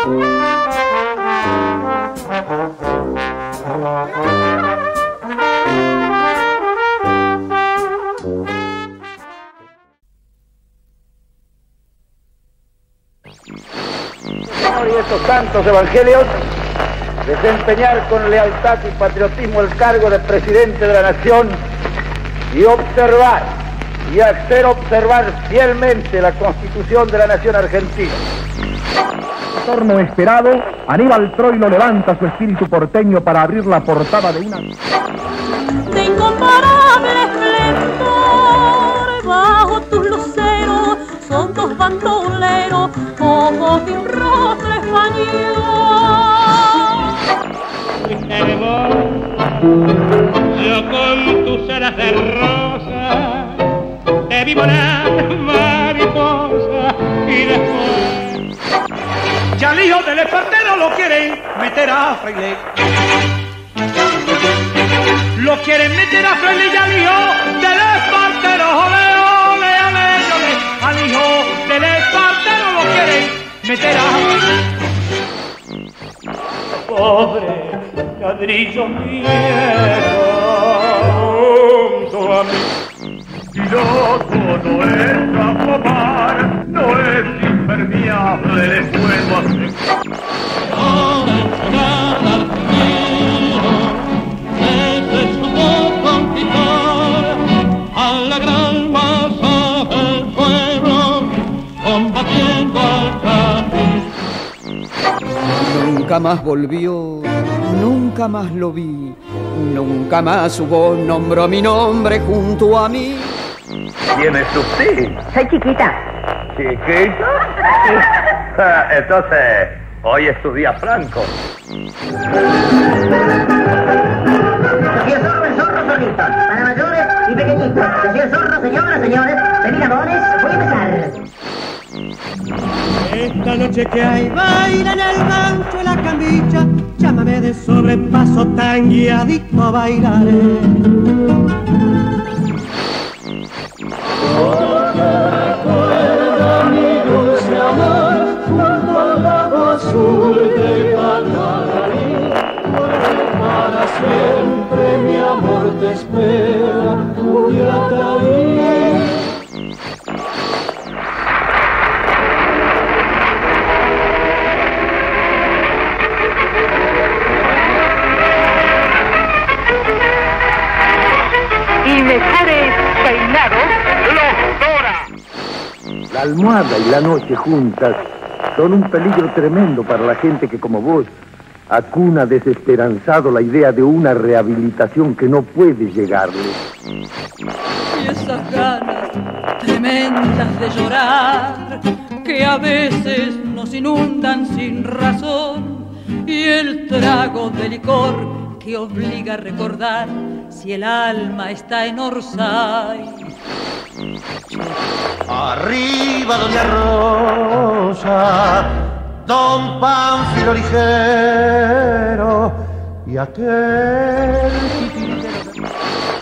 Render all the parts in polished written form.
Y estos santos evangelios, desempeñar con lealtad y patriotismo el cargo de presidente de la nación y observar y hacer observar fielmente la Constitución de la nación argentina. Torno esperado, Aníbal Troilo levanta su espíritu porteño para abrir la portada de una... De incomparable esplendor, bajo tus luceros, son dos bandoleros, ojos de un rostro español. Yo con tus alas de rosa te vi volar mariposa y después ya el hijo del espartero lo quieren meter a fraile. Lo quieren meter a fraile y al hijo del espartero, ole, ole, ole, ole. Al hijo del espartero lo quieren meter a pobre ladrillo viejo junto a mí. Piloto no es a pomar, no es impermeable, le puedo hacer. Ahora enseñar al primero, desde su voz conquistar a la gran masa del pueblo, combatiendo al camino. Nunca más volvió, nunca más lo vi, nunca más su voz nombró mi nombre junto a mí. ¿Quién es usted? Soy chiquita. ¿Chiquita? Entonces, hoy es tu día franco. Soy el zorro solito, para mayores y pequeñitos. Soy el zorro, señoras, señores, terminadones, voy a empezar. Esta noche que hay baila en el gancho de la camilla, llámame de sobrepaso tan guiadito bailaré. Recuerda mi dulce amor junto al lago azul de Canarias, porque para siempre mi amor te espera, quédate ahí. Y mejores peinados, los Dora. La almohada y la noche juntas son un peligro tremendo para la gente que, como vos, acuna desesperanzado la idea de una rehabilitación que no puede llegarle. Y esas ganas tremendas de llorar que a veces nos inundan sin razón, y el trago de licor que obliga a recordar si el alma está en Orsay. Arriba doña Rosa, don Pánfilo ligero y aquel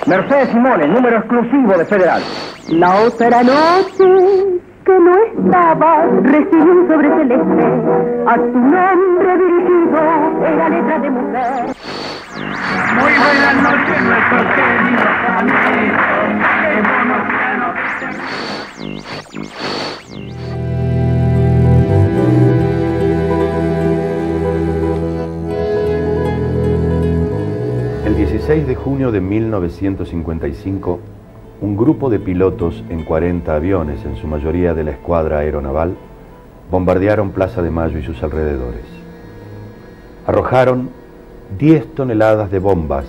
Mercedes Simone, número exclusivo de Federal. La otra noche que no estaba, recibí un sobre celeste a tu nombre dirigido, era letra de mujer. Muy buenas noches, nuestros queridos amigos. Qué bueno El 16 de junio de 1955, un grupo de pilotos en 40 aviones, en su mayoría de la escuadra aeronaval, bombardearon Plaza de Mayo y sus alrededores. Arrojaron 10 toneladas de bombas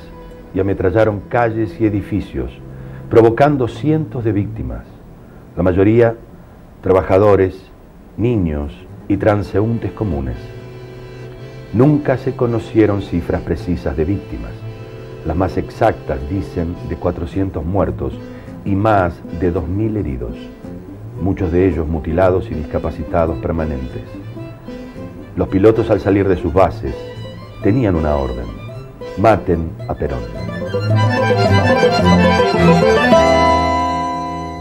y ametrallaron calles y edificios, provocando cientos de víctimas, la mayoría trabajadores, niños y transeúntes comunes. Nunca se conocieron cifras precisas de víctimas. Las más exactas dicen de 400 muertos y más de 2.000 heridos, muchos de ellos mutilados y discapacitados permanentes. Los pilotos, al salir de sus bases, tenían una orden: maten a Perón.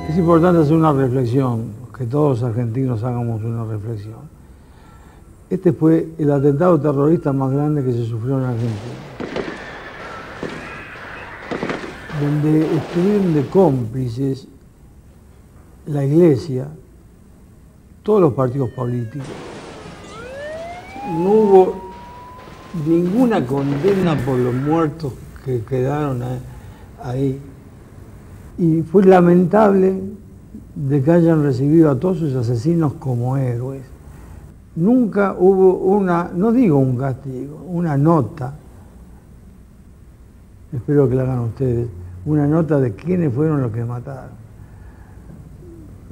Es importante hacer una reflexión, que todos los argentinos hagamos una reflexión. Este fue el atentado terrorista más grande que se sufrió en Argentina, donde estuvieron de cómplices la Iglesia, todos los partidos políticos. No hubo ninguna condena por los muertos que quedaron ahí. Y fue lamentable de que hayan recibido a todos sus asesinos como héroes. Nunca hubo una, no digo un castigo, una nota, espero que la hagan ustedes, una nota de quiénes fueron los que mataron.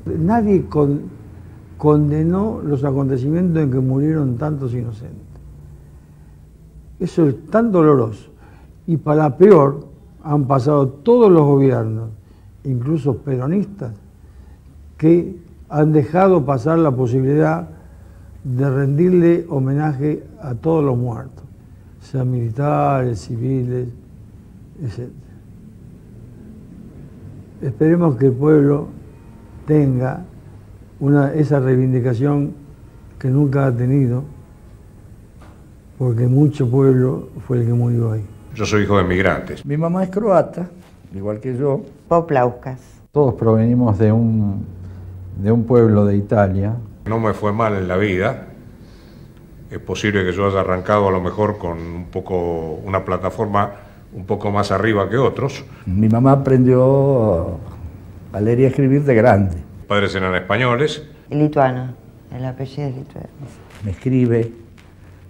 Nadie condenó los acontecimientos en que murieron tantos inocentes. Eso es tan doloroso. Y para peor, han pasado todos los gobiernos, incluso peronistas, que han dejado pasar la posibilidad de rendirle homenaje a todos los muertos, sean militares, civiles, etc. Esperemos que el pueblo tenga esa reivindicación que nunca ha tenido, porque mucho pueblo fue el que murió ahí. Yo soy hijo de migrantes. Mi mamá es croata, igual que yo. Poplauskas. Todos provenimos de un pueblo de Italia. No me fue mal en la vida. Es posible que yo haya arrancado a lo mejor con una plataforma un poco más arriba que otros. Mi mamá aprendió a leer y a escribir de grande. Mis padres eran españoles. Lituano, el apellido es lituano. Me escribe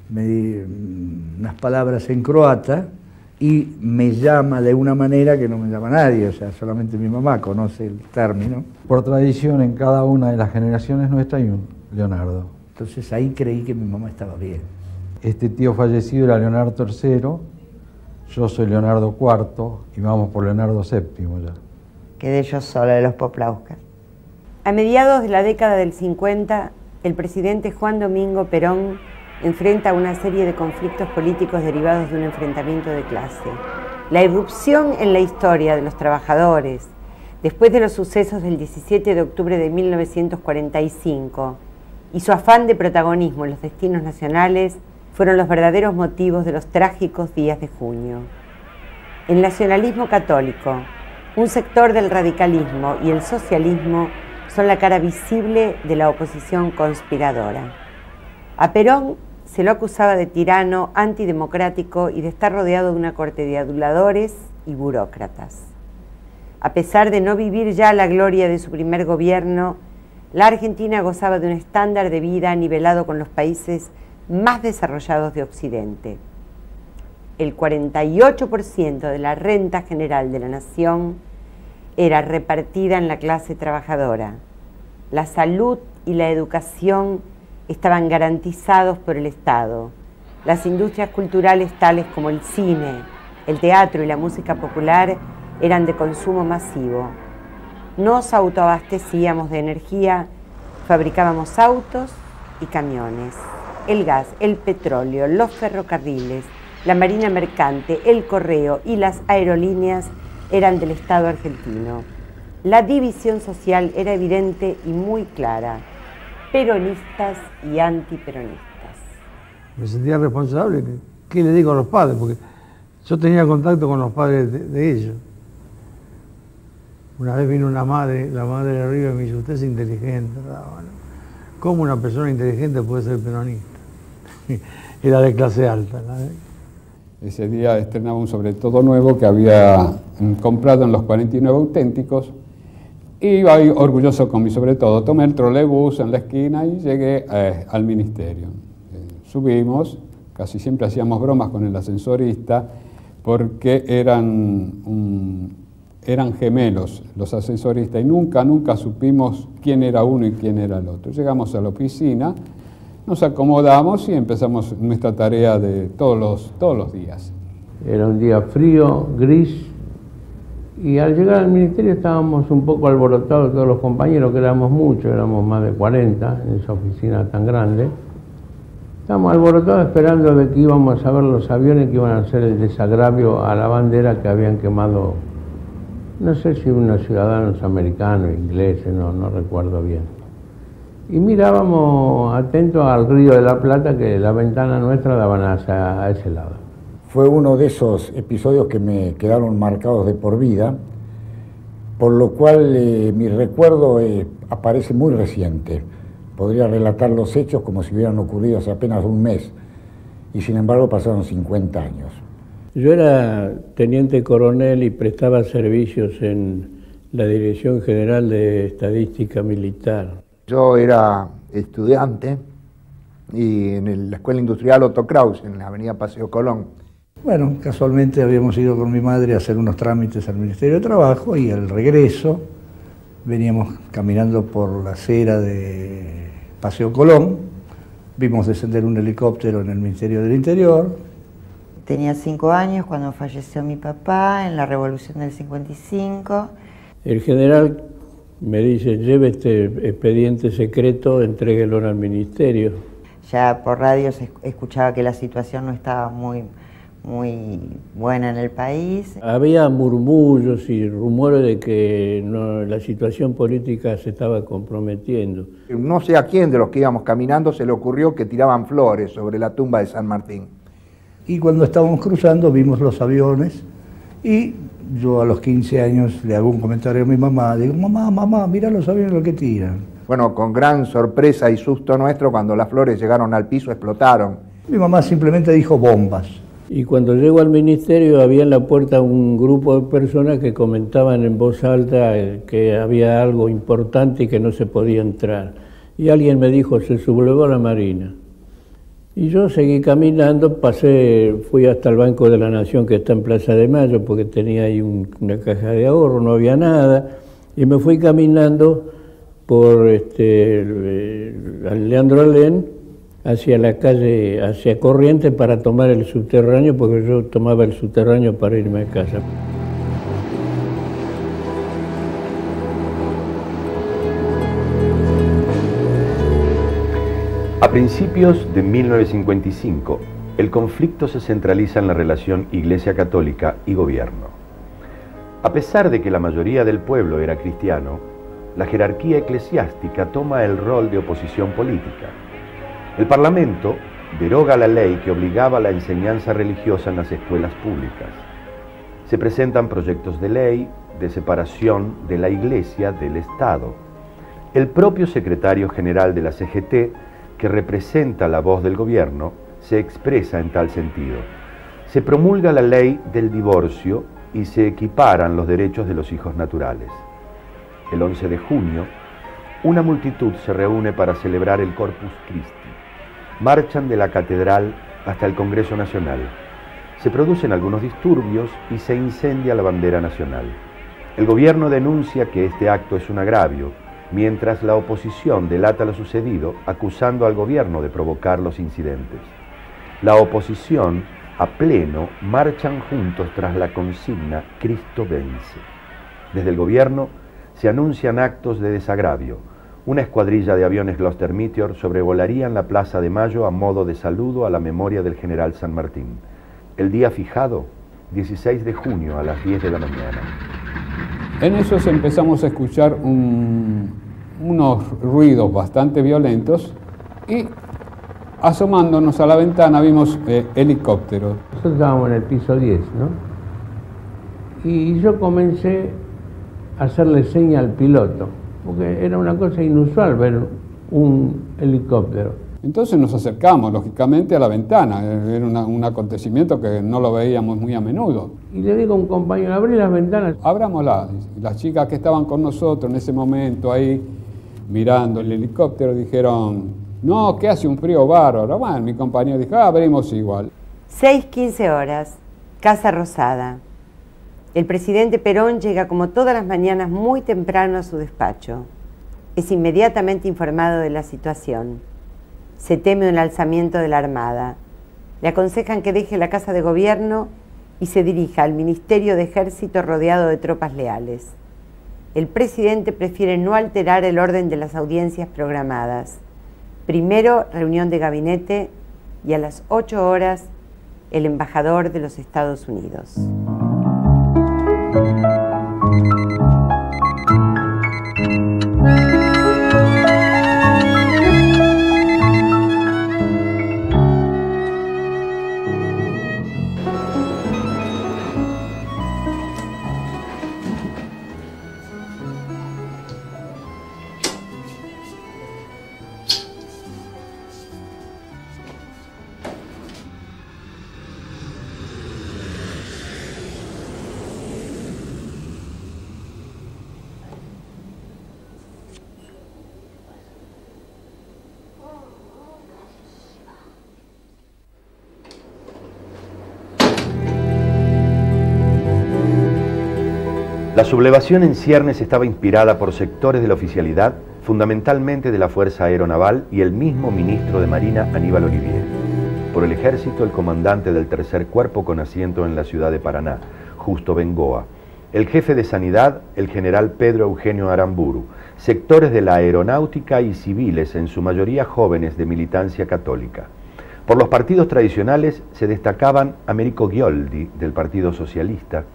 unas palabras en croata y me llama de una manera que no me llama nadie, o sea, solamente mi mamá conoce el término. Por tradición, en cada una de las generaciones nuestras hay un Leonardo. Entonces ahí creí que mi mamá estaba bien. Este tío fallecido era Leonardo III, yo soy Leonardo IV y vamos por Leonardo VII ya. Quedé yo sola de los Poplauskas. A mediados de la década del 50, el presidente Juan Domingo Perón enfrenta una serie de conflictos políticos derivados de un enfrentamiento de clase. La irrupción en la historia de los trabajadores, después de los sucesos del 17 de octubre de 1945, y su afán de protagonismo en los destinos nacionales fueron los verdaderos motivos de los trágicos días de junio. El nacionalismo católico, un sector del radicalismo y el socialismo son la cara visible de la oposición conspiradora. A Perón se lo acusaba de tirano, antidemocrático y de estar rodeado de una corte de aduladores y burócratas. A pesar de no vivir ya la gloria de su primer gobierno, la Argentina gozaba de un estándar de vida nivelado con los países más desarrollados de Occidente. El 48% de la renta general de la nación era repartida en la clase trabajadora. La salud y la educación estaban garantizados por el Estado. Las industrias culturales tales como el cine, el teatro y la música popular eran de consumo masivo. Nos autoabastecíamos de energía, fabricábamos autos y camiones. El gas, el petróleo, los ferrocarriles, la marina mercante, el correo y las aerolíneas eran del Estado argentino. La división social era evidente y muy clara. Peronistas y antiperonistas. Me sentía responsable. ¿Qué le digo a los padres? Porque yo tenía contacto con los padres de ellos. Una vez vino una madre, la madre de arriba, y me dijo, usted es inteligente. ¿Cómo una persona inteligente puede ser peronista? Era de clase alta. Ese día estrenaba un sobre todo nuevo que había comprado en los 49 auténticos. Iba orgulloso con mi sobre todo, tomé el trolebús en la esquina y llegué al ministerio. Subimos, casi siempre hacíamos bromas con el ascensorista porque eran gemelos los ascensoristas y nunca supimos quién era uno y quién era el otro. Llegamos a la oficina, nos acomodamos y empezamos nuestra tarea de todos los días. Era un día frío, gris. Y al llegar al ministerio estábamos un poco alborotados todos los compañeros, que éramos muchos, éramos más de 40 en esa oficina tan grande. Estábamos alborotados esperando de que íbamos a ver los aviones que iban a hacer el desagravio a la bandera que habían quemado, no sé si unos ciudadanos americanos, ingleses, no recuerdo bien. y mirábamos atentos al Río de la Plata, que la ventana nuestra daban a ese lado. Fue uno de esos episodios que me quedaron marcados de por vida, por lo cual mi recuerdo aparece muy reciente. Podría relatar los hechos como si hubieran ocurrido hace apenas un mes, y sin embargo pasaron 50 años. Yo era teniente coronel y prestaba servicios en la Dirección General de Estadística Militar. Yo era estudiante y en la Escuela Industrial Otto Kraus, en la avenida Paseo Colón. Bueno, casualmente habíamos ido con mi madre a hacer unos trámites al Ministerio de Trabajo y al regreso veníamos caminando por la acera de Paseo Colón, vimos descender un helicóptero en el Ministerio del Interior. Tenía 5 años cuando falleció mi papá en la Revolución del 55. El general me dice, lleve este expediente secreto, entréguelo al ministerio. Ya por radio se escuchaba que la situación no estaba muy buena en el país. Había murmullos y rumores de que la situación política se estaba comprometiendo. No sé a quién de los que íbamos caminando se le ocurrió que tiraban flores sobre la tumba de San Martín. Y cuando estábamos cruzando vimos los aviones y yo a los 15 años le hago un comentario a mi mamá, digo, mamá, mira los aviones lo que tiran. Bueno, con gran sorpresa y susto nuestro, cuando las flores llegaron al piso, explotaron. Mi mamá simplemente dijo bombas. Y cuando llego al ministerio había en la puerta un grupo de personas que comentaban en voz alta que había algo importante y que no se podía entrar. Y alguien me dijo, se sublevó la Marina. Y yo seguí caminando, fui hasta el Banco de la Nación que está en Plaza de Mayo, porque tenía ahí una caja de ahorro, no había nada, y me fui caminando por Leandro Alén hacia la calle, hacia Corrientes para tomar el subterráneo, porque yo tomaba el subterráneo para irme a casa. A principios de 1955, el conflicto se centraliza en la relación Iglesia Católica y gobierno. A pesar de que la mayoría del pueblo era cristiano, la jerarquía eclesiástica toma el rol de oposición política. El Parlamento deroga la ley que obligaba la enseñanza religiosa en las escuelas públicas. Se presentan proyectos de ley de separación de la Iglesia del Estado. El propio secretario general de la CGT, que representa la voz del gobierno, se expresa en tal sentido. Se promulga la ley del divorcio y se equiparan los derechos de los hijos naturales. El 11 de junio, una multitud se reúne para celebrar el Corpus Christi. Marchan de la catedral hasta el Congreso Nacional. Se producen algunos disturbios y se incendia la bandera nacional. El gobierno denuncia que este acto es un agravio, mientras la oposición delata lo sucedido, acusando al gobierno de provocar los incidentes. La oposición, a pleno, marchan juntos tras la consigna «Cristo vence». Desde el gobierno se anuncian actos de desagravio. Una escuadrilla de aviones Gloster Meteor sobrevolarían la Plaza de Mayo a modo de saludo a la memoria del general San Martín. El día fijado, 16 de junio a las 10 de la mañana. En esos empezamos a escuchar unos ruidos bastante violentos y asomándonos a la ventana vimos helicópteros. Nosotros estábamos en el piso 10, ¿no? Y yo comencé a hacerle seña al piloto, porque era una cosa inusual ver un helicóptero. Entonces nos acercamos, lógicamente, a la ventana. Era un acontecimiento que no lo veíamos muy a menudo. Y le digo a un compañero, abrí las ventanas. Abrámoslas. Las chicas que estaban con nosotros en ese momento ahí, mirando el helicóptero, dijeron, no, que hace un frío bárbaro. Bueno, mi compañero dijo, abrimos igual. 6:15 horas, Casa Rosada. El presidente Perón llega como todas las mañanas muy temprano a su despacho. Es inmediatamente informado de la situación. Se teme un alzamiento de la Armada. Le aconsejan que deje la Casa de Gobierno y se dirija al Ministerio de Ejército rodeado de tropas leales. El presidente prefiere no alterar el orden de las audiencias programadas. Primero, reunión de gabinete y a las 8 horas, el embajador de los Estados Unidos. La sublevación en ciernes estaba inspirada por sectores de la oficialidad, fundamentalmente de la Fuerza Aeronaval y el mismo ministro de Marina, Aníbal Olivieri. Por el ejército, el comandante del tercer cuerpo con asiento en la ciudad de Paraná, Justo Bengoa. El jefe de sanidad, el general Pedro Eugenio Aramburu. Sectores de la aeronáutica y civiles, en su mayoría jóvenes de militancia católica. Por los partidos tradicionales se destacaban Américo Ghioldi, del Partido Socialista,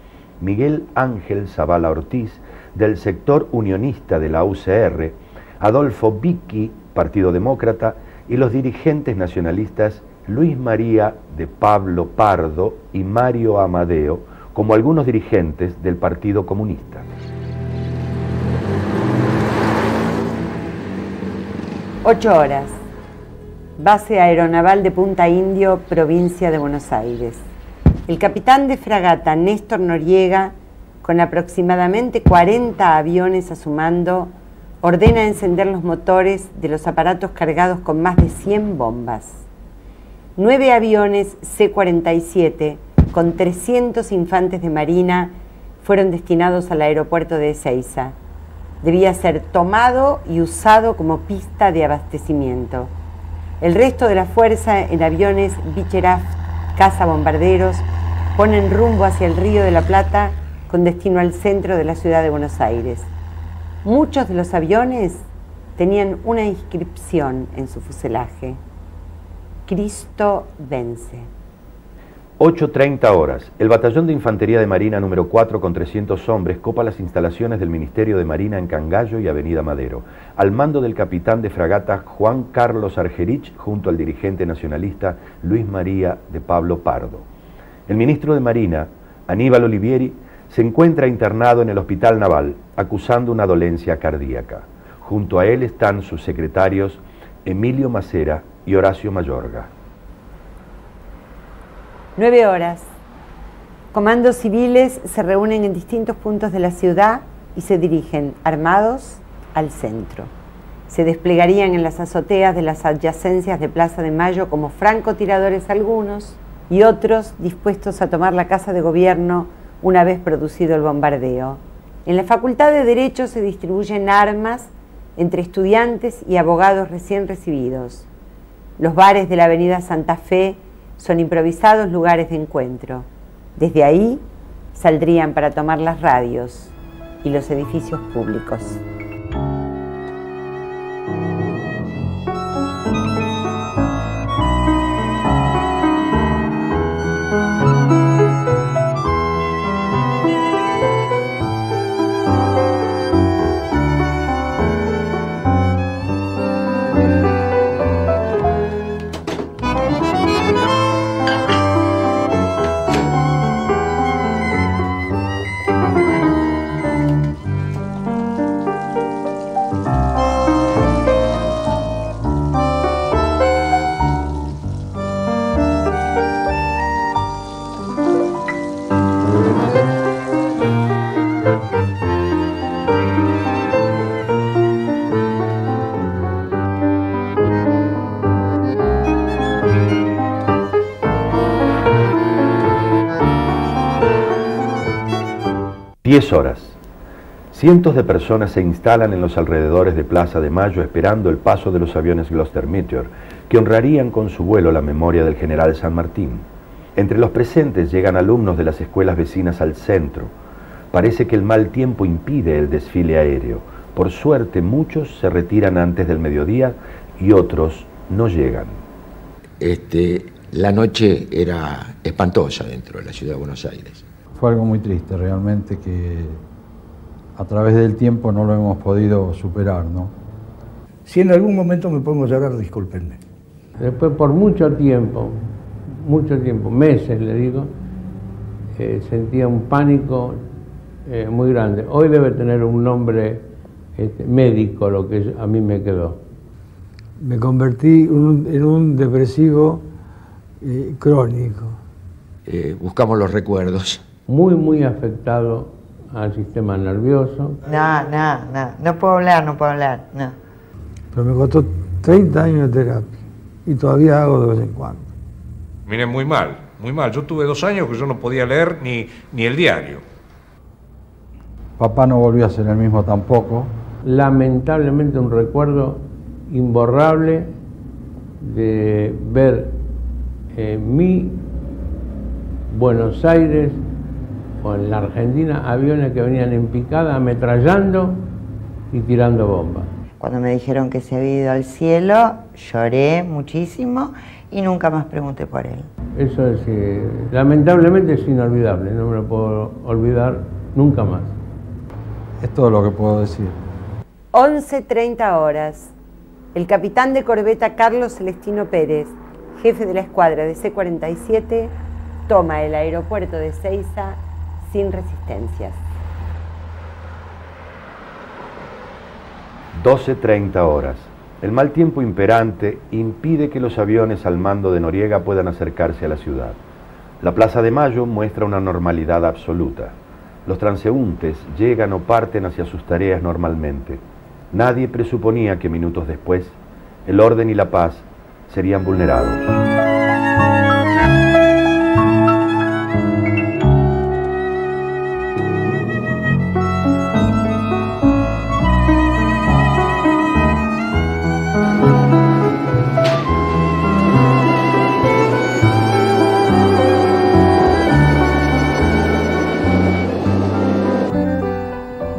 Miguel Ángel Zavala Ortiz, del sector unionista de la UCR, Adolfo Bicchi, Partido Demócrata, y los dirigentes nacionalistas Luis María de Pablo Pardo y Mario Amadeo, como algunos dirigentes del Partido Comunista. Ocho horas. Base Aeronaval de Punta Indio, provincia de Buenos Aires. El capitán de fragata Néstor Noriega, con aproximadamente 40 aviones a su mando, ordena encender los motores de los aparatos cargados con más de 100 bombas. 9 aviones C-47 con 300 infantes de marina fueron destinados al aeropuerto de Ezeiza. Debía ser tomado y usado como pista de abastecimiento. El resto de la fuerza en aviones Beechcraft cazabombarderos ponen rumbo hacia el Río de la Plata con destino al centro de la ciudad de Buenos Aires. Muchos de los aviones tenían una inscripción en su fuselaje: Cristo vence. 8:30 horas. El batallón de infantería de Marina número 4 con 300 hombres copa las instalaciones del Ministerio de Marina en Cangallo y Avenida Madero, al mando del capitán de fragata Juan Carlos Argerich junto al dirigente nacionalista Luis María de Pablo Pardo. El ministro de Marina, Aníbal Olivieri, se encuentra internado en el Hospital Naval, acusando una dolencia cardíaca. Junto a él están sus secretarios Emilio Macera y Horacio Mayorga. 9 horas. Comandos civiles se reúnen en distintos puntos de la ciudad y se dirigen, armados, al centro. Se desplegarían en las azoteas de las adyacencias de Plaza de Mayo como francotiradores algunos y otros dispuestos a tomar la Casa de Gobierno una vez producido el bombardeo. En la Facultad de Derecho se distribuyen armas entre estudiantes y abogados recién recibidos. Los bares de la Avenida Santa Fe son improvisados lugares de encuentro. Desde ahí saldrían para tomar las radios y los edificios públicos. Horas. Cientos de personas se instalan en los alrededores de Plaza de Mayo esperando el paso de los aviones Gloster Meteor, que honrarían con su vuelo la memoria del general San Martín. Entre los presentes llegan alumnos de las escuelas vecinas al centro. Parece que el mal tiempo impide el desfile aéreo. Por suerte, muchos se retiran antes del mediodía y otros no llegan. La noche era espantosa dentro de la ciudad de Buenos Aires. Fue algo muy triste realmente, que a través del tiempo no lo hemos podido superar, ¿no? Si en algún momento me pongo a llorar, discúlpenme. Después por mucho tiempo, meses le digo, sentía un pánico muy grande. Hoy debe tener un nombre médico lo que a mí me quedó. Me convertí en un depresivo crónico. Buscamos los recuerdos. Muy afectado al sistema nervioso. No puedo hablar, no. Pero me costó 30 años de terapia y todavía hago de vez en cuando. Miren, muy mal. Yo tuve 2 años que yo no podía leer ni el diario. Papá no volvió a ser el mismo tampoco. Lamentablemente un recuerdo imborrable de ver mi Buenos Aires o en la Argentina aviones que venían en picada ametrallando y tirando bombas. Cuando me dijeron que se había ido al cielo, lloré muchísimo y nunca más pregunté por él. Eso es, lamentablemente es inolvidable, no me lo puedo olvidar nunca más. Es todo lo que puedo decir. 11:30 horas. El capitán de corbeta Carlos Celestino Pérez, jefe de la escuadra de C-47, toma el aeropuerto de Ezeiza sin resistencias. 12:30 horas. El mal tiempo imperante impide que los aviones al mando de Noriega puedan acercarse a la ciudad. La Plaza de Mayo muestra una normalidad absoluta. Los transeúntes llegan o parten hacia sus tareas normalmente. Nadie presuponía que minutos después el orden y la paz serían vulnerados.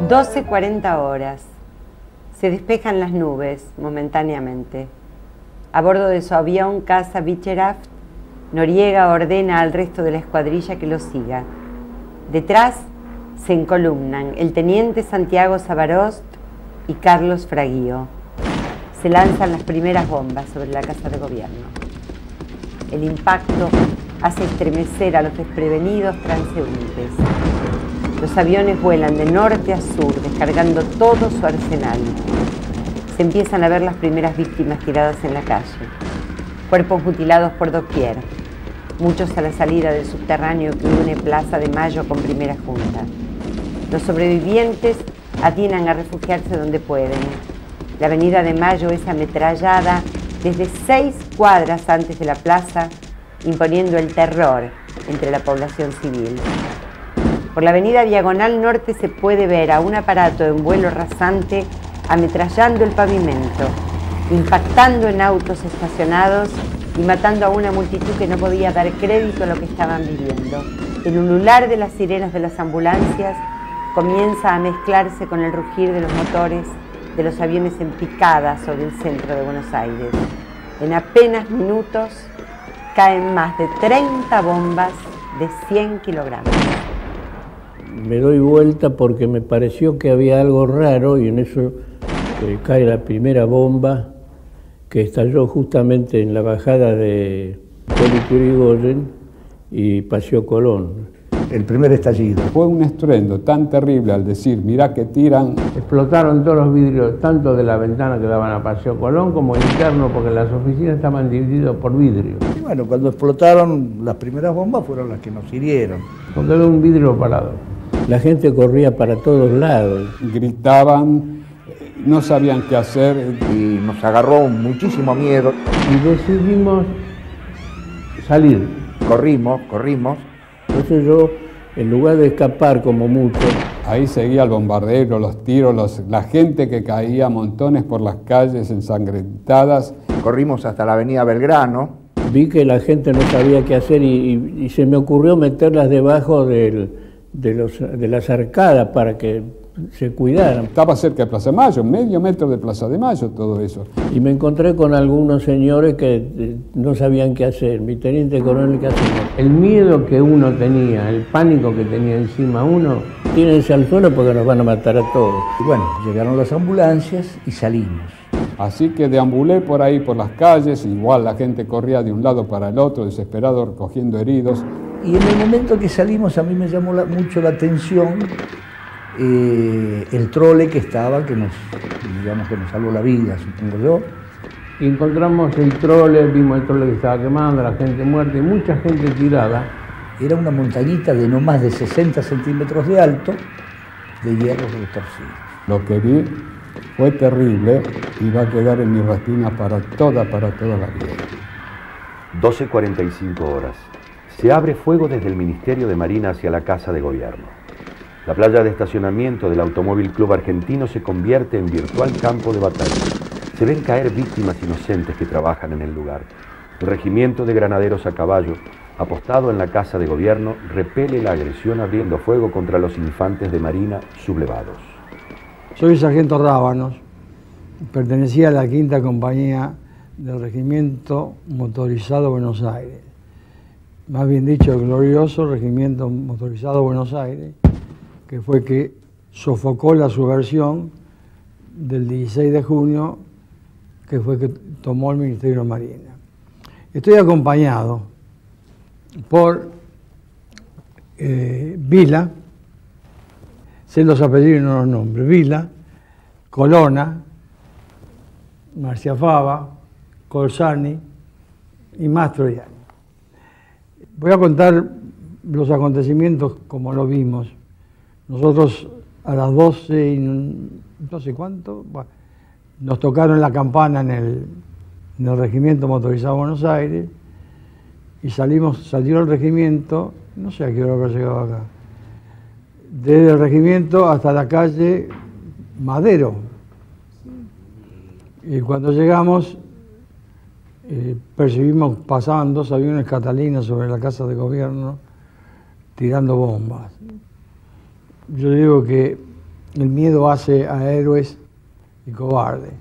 $12:40 horas. Se despejan las nubes momentáneamente. A bordo de su avión Casa Beechcraft, Noriega ordena al resto de la escuadrilla que lo siga. Detrás se encolumnan el teniente Santiago Savarost y Carlos Fraguío. Se lanzan las primeras bombas sobre la Casa de Gobierno. El impacto hace estremecer a los desprevenidos transeúntes. Los aviones vuelan de norte a sur, descargando todo su arsenal. Se empiezan a ver las primeras víctimas tiradas en la calle. Cuerpos mutilados por doquier. Muchos a la salida del subterráneo que une Plaza de Mayo con Primera Junta. Los sobrevivientes atinan a refugiarse donde pueden. La Avenida de Mayo es ametrallada desde 6 cuadras antes de la plaza, imponiendo el terror entre la población civil. Por la avenida Diagonal Norte se puede ver a un aparato en vuelo rasante ametrallando el pavimento, impactando en autos estacionados y matando a una multitud que no podía dar crédito a lo que estaban viviendo. El ulular de las sirenas de las ambulancias comienza a mezclarse con el rugir de los motores de los aviones en picada sobre el centro de Buenos Aires. En apenas minutos caen más de 30 bombas de 100 kilogramos. Me doy vuelta porque me pareció que había algo raro y en eso cae la primera bomba que estalló justamente en la bajada de Hipólito Yrigoyen y Paseo Colón. El primer estallido. Fue un estruendo tan terrible al decir, mirá que tiran. Explotaron todos los vidrios, tanto de la ventana que daban a Paseo Colón como interno, porque las oficinas estaban divididas por vidrio. Y bueno, cuando explotaron las primeras bombas fueron las que nos hirieron. Porque era un vidrio parado. La gente corría para todos lados. Gritaban, no sabían qué hacer. Y nos agarró muchísimo miedo. Y decidimos salir. Corrimos. Entonces yo, en lugar de escapar como mucho... Ahí seguía el bombardeo, los tiros, la gente que caía montones por las calles ensangrentadas. Corrimos hasta la avenida Belgrano. Vi que la gente no sabía qué hacer y se me ocurrió meterlas debajo de las arcadas para que se cuidaran. Estaba cerca de Plaza de Mayo, medio metro de Plaza de Mayo, todo eso. Y me encontré con algunos señores que no sabían qué hacer. Mi teniente coronel, ¿qué hacemos? El miedo que uno tenía, el pánico que tenía encima uno, tírense al suelo porque nos van a matar a todos. Y bueno, llegaron las ambulancias y salimos. Así que deambulé por ahí, por las calles, igual la gente corría de un lado para el otro, desesperado, recogiendo heridos. Y en el momento que salimos a mí me llamó mucho la atención el trole que estaba, que nos salvó la vida, supongo yo. Y encontramos el trole, vimos el trole que estaba quemando, la gente muerta y mucha gente tirada. Era una montañita de no más de 60 centímetros de alto, de hierros retorcidos. Lo que vi fue terrible y va a quedar en mi retina para toda la vida. 12:45 horas. Se abre fuego desde el Ministerio de Marina hacia la Casa de Gobierno. La playa de estacionamiento del Automóvil Club Argentino se convierte en virtual campo de batalla. Se ven caer víctimas inocentes que trabajan en el lugar. El regimiento de granaderos a caballo, apostado en la Casa de Gobierno, repele la agresión abriendo fuego contra los infantes de marina sublevados. Soy sargento Rábanos, pertenecía a la 5ª compañía del Regimiento Motorizado Buenos Aires. Más bien dicho, el glorioso Regimiento Motorizado Buenos Aires, que fue que sofocó la subversión del 16 de junio, que fue que tomó el Ministerio de Marina. Estoy acompañado por Vila, sé los apellidos y no los nombres, Vila, Colonna, Marciafava, Colsani y Mastroianni. Voy a contar los acontecimientos como lo vimos. Nosotros a las 12 y no sé cuánto, bueno, nos tocaron la campana en el Regimiento Motorizado Buenos Aires y salió el regimiento, no sé a qué hora habrá llegado acá, desde el regimiento hasta la calle Madero. Y cuando llegamos, percibimos, pasaban 2 aviones Catalina sobre la Casa de Gobierno tirando bombas. Yo digo que el miedo hace a héroes y cobardes.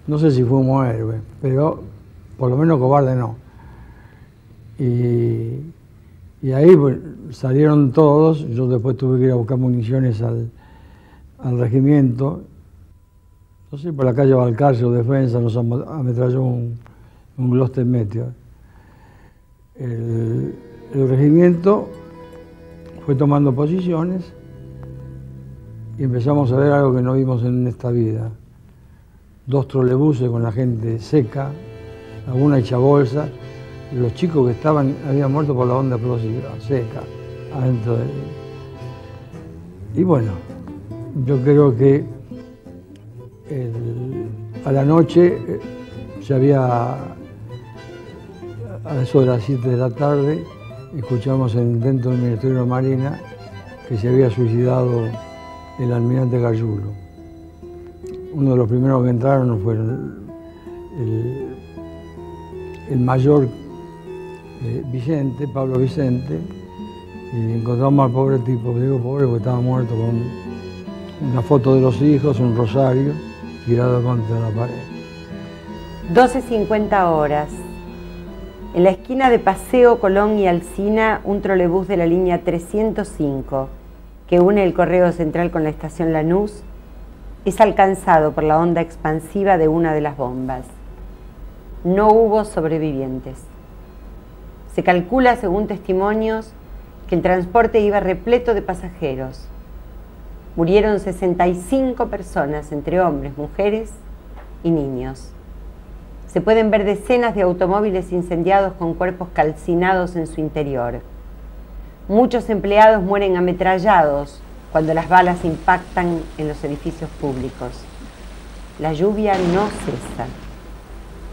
No sé si fuimos héroes, pero por lo menos cobardes no. Y ahí pues, salieron todos. Yo después tuve que ir a buscar municiones al regimiento. No sé, por la calle Balcarce, Defensa, nos ametralló un Gloster Meteor. El regimiento fue tomando posiciones y empezamos a ver algo que no vimos en esta vida. 2 trolebuses con la gente seca, alguna hecha bolsa. Los chicos que habían muerto por la onda explosiva, seca, adentro de él. Y bueno, yo creo que a la noche a eso de las 7 de la tarde, escuchamos dentro del Ministerio de Marina que se había suicidado el almirante Gargiulo. Uno de los primeros que entraron fue el mayor Vicente, Pablo Vicente, y encontramos al pobre tipo, digo pobre porque estaba muerto, con una foto de los hijos, un rosario tirado contra la pared. 12:50 horas. En la esquina de Paseo, Colón y Alsina, un trolebús de la línea 305, que une el Correo Central con la estación Lanús, es alcanzado por la onda expansiva de una de las bombas. No hubo sobrevivientes. Se calcula, según testimonios, que el transporte iba repleto de pasajeros. Murieron 65 personas, entre hombres, mujeres y niños. Se pueden ver decenas de automóviles incendiados con cuerpos calcinados en su interior. Muchos empleados mueren ametrallados cuando las balas impactan en los edificios públicos. La lluvia no cesa,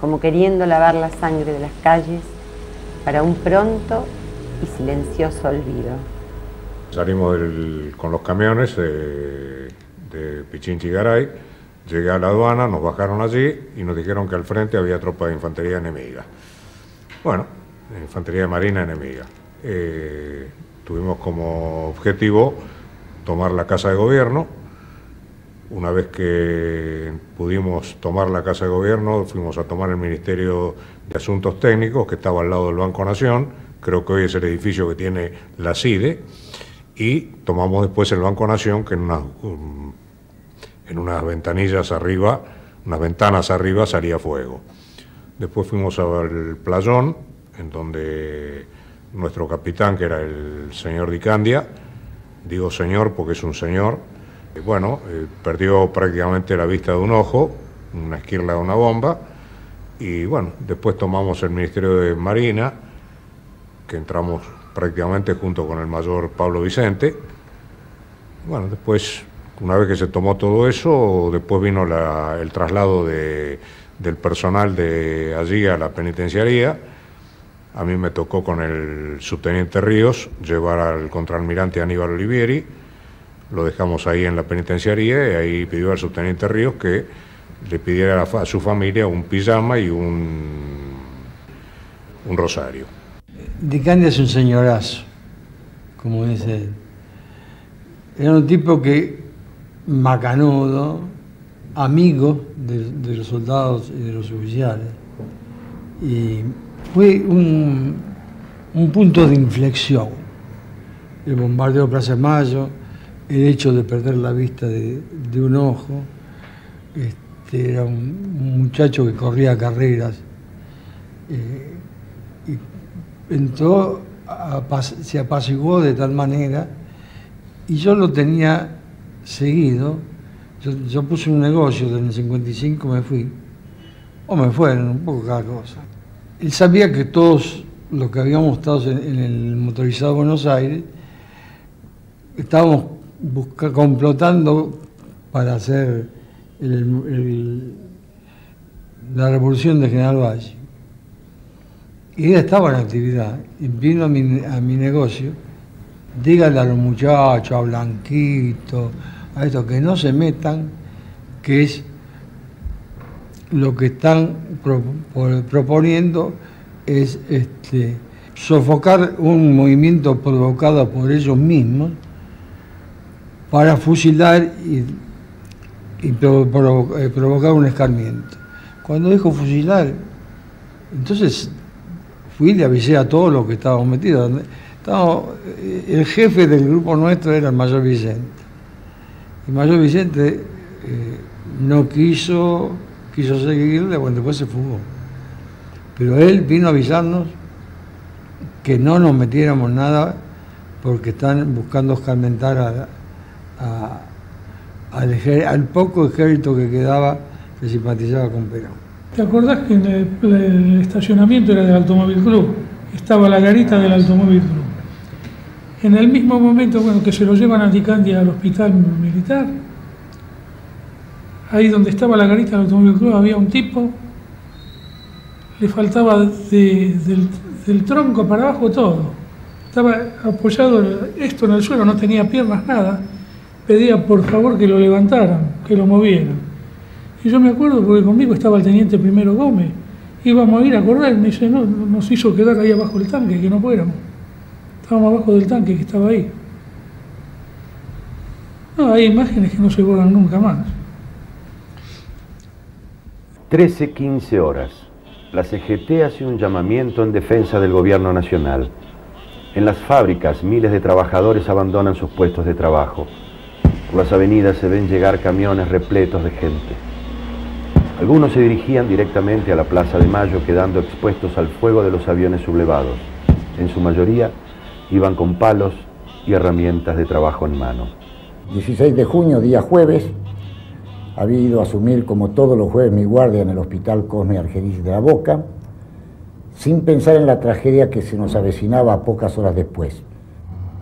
como queriendo lavar la sangre de las calles para un pronto y silencioso olvido. Salimos con los camiones de Pichinchigaray, llegué a la aduana, nos bajaron allí y nos dijeron que al frente había tropa de infantería enemiga. Bueno, infantería de marina enemiga. Tuvimos como objetivo tomar la Casa de Gobierno. Una vez que pudimos tomar la Casa de Gobierno, fuimos a tomar el Ministerio de Asuntos Técnicos, que estaba al lado del Banco Nación, creo que hoy es el edificio que tiene la CIDE, y tomamos después el Banco Nación, que en unas ventanillas arriba, unas ventanas arriba, salía fuego. Después fuimos al Playón, en donde nuestro capitán, que era el señor Di Candia, digo señor porque es un señor, bueno, perdió prácticamente la vista de un ojo, una esquirla de una bomba, y bueno, después tomamos el Ministerio de Marina, que entramos prácticamente junto con el mayor Pablo Vicente. Bueno, después, una vez que se tomó todo eso, después vino el traslado del personal de allí a la penitenciaría. A mí me tocó con el subteniente Ríos llevar al contraalmirante Aníbal Olivieri, lo dejamos ahí en la penitenciaría y ahí pidió al subteniente Ríos que le pidiera a su familia un pijama y un rosario. Di Candia es un señorazo, como dice él. Era un tipo que, macanudo, amigo de los soldados y de los oficiales. Y fue un punto de inflexión. El bombardeo de Plaza de Mayo, el hecho de perder la vista de un ojo. Era un muchacho que corría carreras. Y entró, se apaciguó de tal manera, y yo lo tenía seguido. Yo puse un negocio, en el 55 me fui, o me fueron, un poco cada cosa. Él sabía que todos los que habíamos estado en el motorizado Buenos Aires estábamos complotando para hacer la revolución de General Valle. Y él estaba en actividad, y vino a mi negocio. Díganle a los muchachos, a Blanquito, a estos que no se metan, que es lo que están proponiendo, es sofocar un movimiento provocado por ellos mismos para fusilar y provocar un escarmiento. Cuando dijo fusilar, entonces fui y le avisé a todos los que estábamos metidos. El jefe del grupo nuestro era el mayor Vicente. El mayor Vicente no quiso seguirle, bueno, después se fugó. Pero él vino a avisarnos que no nos metiéramos nada porque están buscando escarmentar al poco ejército que quedaba que simpatizaba con Perón. ¿Te acordás que el estacionamiento era del Automóvil Club? Estaba la garita del Automóvil Club. En el mismo momento, bueno, que se lo llevan a Di Candia al hospital militar, ahí donde estaba la garita del Automóvil Club había un tipo, le faltaba del tronco para abajo todo. Estaba apoyado esto en el suelo, no tenía piernas, nada. Pedía por favor que lo levantaran, que lo movieran. Y yo me acuerdo porque conmigo estaba el teniente primero Gómez. Íbamos a ir a correr, me dice, no, nos hizo quedar ahí abajo del tanque, que no fuéramos. Estábamos abajo del tanque que estaba ahí. No, hay imágenes que no se borran nunca más. 13:15 horas. La CGT hace un llamamiento en defensa del gobierno nacional. En las fábricas, miles de trabajadores abandonan sus puestos de trabajo. Por las avenidas se ven llegar camiones repletos de gente. Algunos se dirigían directamente a la Plaza de Mayo, quedando expuestos al fuego de los aviones sublevados. En su mayoría, iban con palos y herramientas de trabajo en mano. 16 de junio, día jueves, había ido a asumir como todos los jueves mi guardia en el Hospital Cosme Argerich de la Boca, sin pensar en la tragedia que se nos avecinaba a pocas horas después.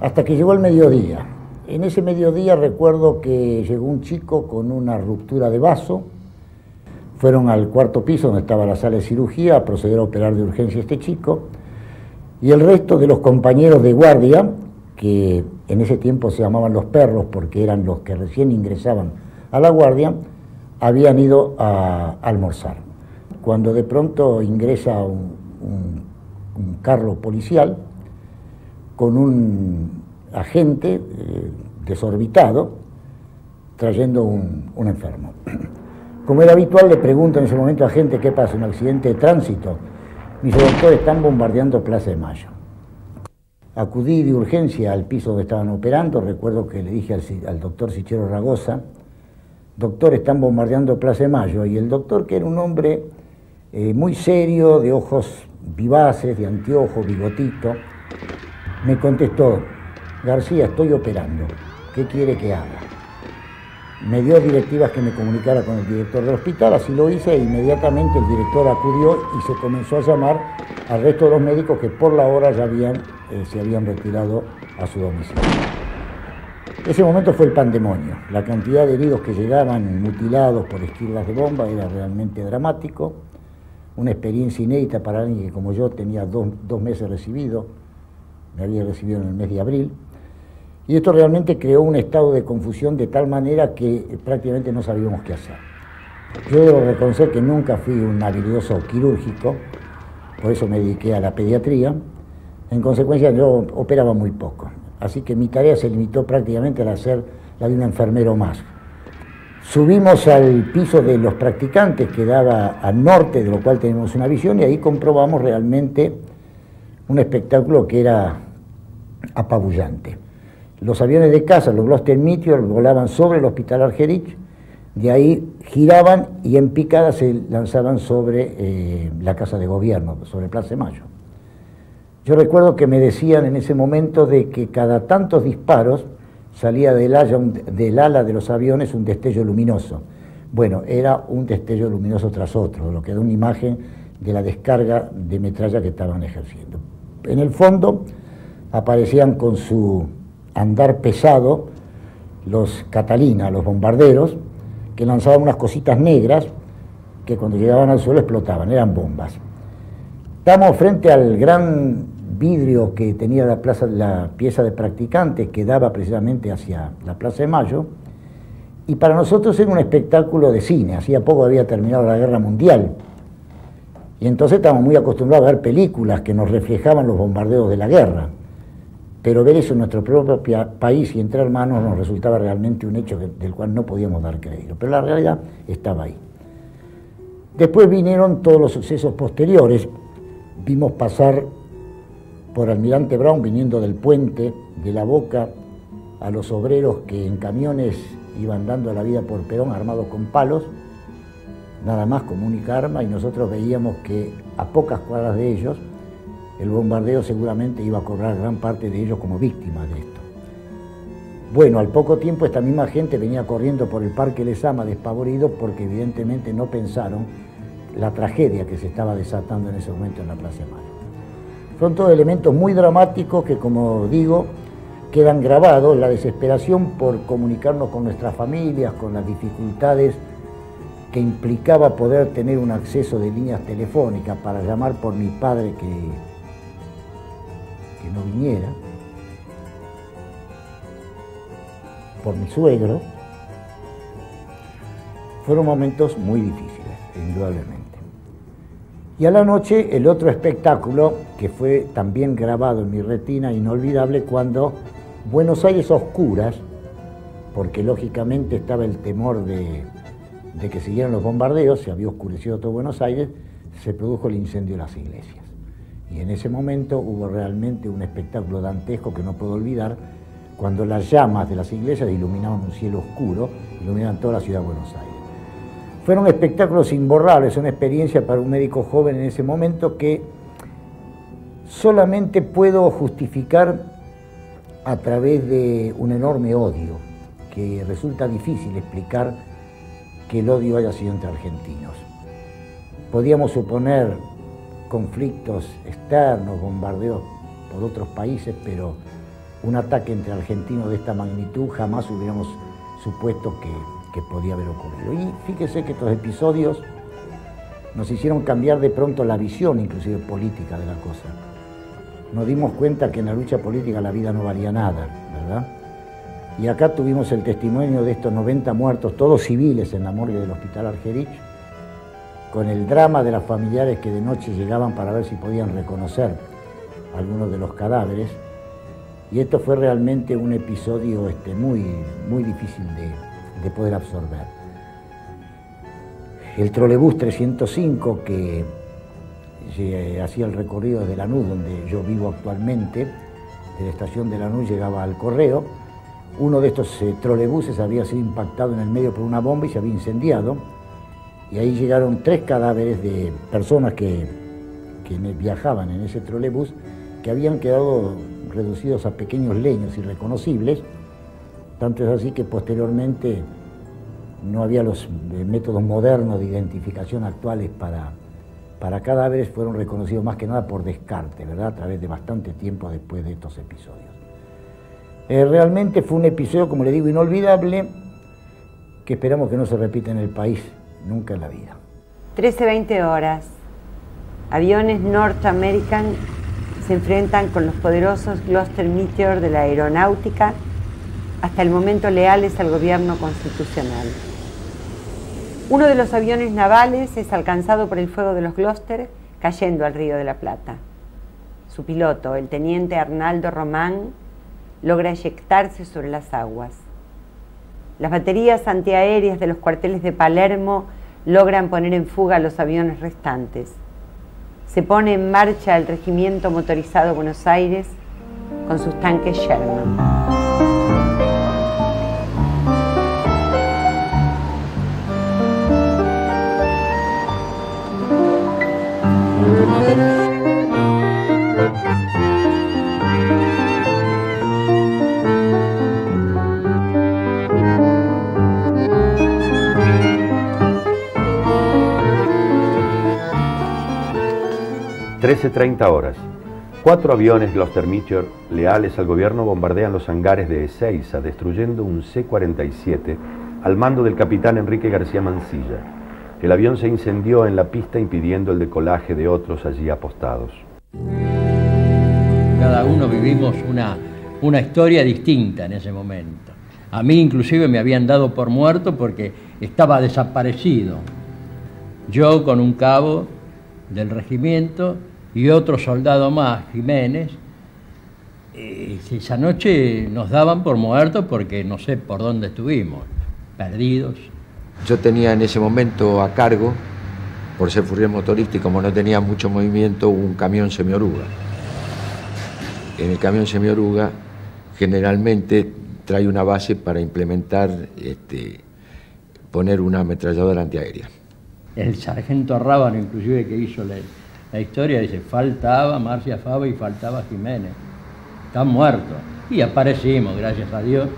Hasta que llegó el mediodía. En ese mediodía recuerdo que llegó un chico con una ruptura de vaso. Fueron al cuarto piso donde estaba la sala de cirugía a proceder a operar de urgencia a este chico. Y el resto de los compañeros de guardia, que en ese tiempo se llamaban los perros porque eran los que recién ingresaban a la guardia, habían ido a almorzar. Cuando de pronto ingresa un carro policial con un agente desorbitado trayendo un enfermo. Como era habitual, le pregunto en ese momento a gente qué pasa, un accidente de tránsito. Me dice, doctor, están bombardeando Plaza de Mayo. Acudí de urgencia al piso donde estaban operando. Recuerdo que le dije al doctor Sichero Ragosa, doctor, están bombardeando Plaza de Mayo. Y el doctor, que era un hombre muy serio, de ojos vivaces, de anteojos, bigotito, me contestó, García, estoy operando, ¿qué quiere que haga? Me dio directivas que me comunicara con el director del hospital, así lo hice e inmediatamente el director acudió y se comenzó a llamar al resto de los médicos que por la hora ya se habían retirado a su domicilio. Ese momento fue el pandemonio. La cantidad de heridos que llegaban mutilados por esquirlas de bomba era realmente dramático, una experiencia inédita para alguien que como yo tenía dos meses recibido, me había recibido en el mes de abril, Y esto realmente creó un estado de confusión de tal manera que prácticamente no sabíamos qué hacer. Yo debo reconocer que nunca fui un habilidoso quirúrgico, por eso me dediqué a la pediatría. En consecuencia, yo operaba muy poco. Así que mi tarea se limitó prácticamente a ser la de un enfermero más. Subimos al piso de los practicantes que daba al norte, de lo cual tenemos una visión, y ahí comprobamos realmente un espectáculo que era apabullante. Los aviones de caza, los Gloster Meteor, volaban sobre el Hospital Argerich, de ahí giraban y en picada se lanzaban sobre la Casa de Gobierno, sobre Plaza de Mayo. Yo recuerdo que me decían en ese momento de que cada tantos disparos salía del ala de los aviones un destello luminoso. Bueno, era un destello luminoso tras otro, lo que da una imagen de la descarga de metralla que estaban ejerciendo. En el fondo aparecían con su andar pesado los Catalina, los bombarderos, que lanzaban unas cositas negras que cuando llegaban al suelo explotaban, eran bombas. Estamos frente al gran vidrio que tenía la pieza de practicantes que daba precisamente hacia la Plaza de Mayo, y para nosotros era un espectáculo de cine. Hacía poco había terminado la Guerra Mundial, y entonces estábamos muy acostumbrados a ver películas que nos reflejaban los bombardeos de la guerra, pero ver eso en nuestro propio país y entre hermanos nos resultaba realmente un hecho del cual no podíamos dar crédito, pero la realidad estaba ahí. Después vinieron todos los sucesos posteriores. Vimos pasar por Almirante Brown viniendo del puente de La Boca a los obreros que en camiones iban dando la vida por Perón armados con palos, nada más como única arma, y nosotros veíamos que a pocas cuadras de ellos el bombardeo seguramente iba a cobrar gran parte de ellos como víctimas de esto. Bueno, al poco tiempo esta misma gente venía corriendo por el Parque Lezama despavorido porque evidentemente no pensaron la tragedia que se estaba desatando en ese momento en la Plaza de Mayo. Son todos elementos muy dramáticos que, como digo, quedan grabados, la desesperación por comunicarnos con nuestras familias, con las dificultades que implicaba poder tener un acceso de líneas telefónicas para llamar por mi padre que no viniera, por mi suegro, fueron momentos muy difíciles, indudablemente. Y a la noche el otro espectáculo que fue también grabado en mi retina, inolvidable, cuando Buenos Aires a oscuras, porque lógicamente estaba el temor de que siguieran los bombardeos, se había oscurecido todo Buenos Aires, se produjo el incendio de las iglesias. Y en ese momento hubo realmente un espectáculo dantesco que no puedo olvidar, cuando las llamas de las iglesias iluminaban un cielo oscuro, iluminaban toda la ciudad de Buenos Aires. Fueron espectáculos imborrables, una experiencia para un médico joven en ese momento que solamente puedo justificar a través de un enorme odio, que resulta difícil explicar que el odio haya sido entre argentinos. Podíamos suponer conflictos externos, bombardeos por otros países, pero un ataque entre argentinos de esta magnitud jamás hubiéramos supuesto que podía haber ocurrido. Y fíjese que estos episodios nos hicieron cambiar de pronto la visión, inclusive política, de la cosa. Nos dimos cuenta que en la lucha política la vida no valía nada, ¿verdad? Y acá tuvimos el testimonio de estos 90 muertos, todos civiles, en la morgue del Hospital Argerich, con el drama de los familiares que de noche llegaban para ver si podían reconocer algunos de los cadáveres. Y esto fue realmente un episodio muy difícil de poder absorber. El trolebús 305 que hacía el recorrido desde Lanús, donde yo vivo actualmente, de la estación de Lanús llegaba al Correo. Uno de estos trolebuses había sido impactado en el medio por una bomba y se había incendiado. Y ahí llegaron 3 cadáveres de personas que viajaban en ese trolebús, que habían quedado reducidos a pequeños leños irreconocibles. Tanto es así que posteriormente no había los métodos modernos de identificación actuales para cadáveres, fueron reconocidos más que nada por descarte, ¿verdad? A través de bastante tiempo después de estos episodios. Realmente fue un episodio, como le digo, inolvidable, que esperamos que no se repita en el país nunca en la vida. 13:20 horas. Aviones North American se enfrentan con los poderosos Gloster Meteor de la aeronáutica hasta el momento leales al gobierno constitucional. Uno de los aviones navales es alcanzado por el fuego de los Gloster, cayendo al Río de la Plata. Su piloto, el teniente Arnaldo Román, logra eyectarse sobre las aguas. Las baterías antiaéreas de los cuarteles de Palermo logran poner en fuga a los aviones restantes. Se pone en marcha el Regimiento Motorizado Buenos Aires con sus tanques Sherman. ...13:30 horas. 4 aviones Gloster Meteor, leales al gobierno, bombardean los hangares de Ezeiza, destruyendo un C-47 al mando del capitán Enrique García Mansilla. El avión se incendió en la pista, impidiendo el decolaje de otros allí apostados. Cada uno vivimos una historia distinta en ese momento. A mí inclusive me habían dado por muerto porque estaba desaparecido. Yo con un cabo del regimiento y otro soldado más, Jiménez. Esa noche nos daban por muertos porque no sé por dónde estuvimos, perdidos. Yo tenía en ese momento a cargo, por ser furriel motorista y como no tenía mucho movimiento, un camión semioruga. En el camión semioruga generalmente trae una base para implementar, poner una ametralladora antiaérea. El sargento Rábano, inclusive, que hizo la historia, dice, faltaba Marcia Fava y faltaba Jiménez. Están muertos. Y aparecimos, gracias a Dios,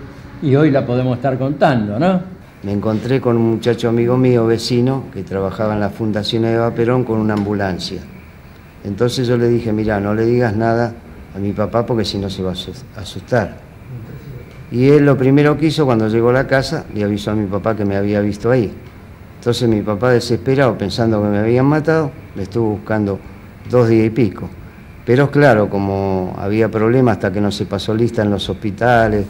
y hoy la podemos estar contando, ¿no? Me encontré con un muchacho amigo mío, vecino, que trabajaba en la Fundación Eva Perón con una ambulancia. Entonces yo le dije, mira, no le digas nada a mi papá porque si no se va a asustar. Y él lo primero que hizo cuando llegó a la casa, le avisó a mi papá que me había visto ahí. Entonces mi papá, desesperado, pensando que me habían matado, le estuvo buscando 2 días y pico. Pero claro, como había problemas hasta que no se pasó lista en los hospitales,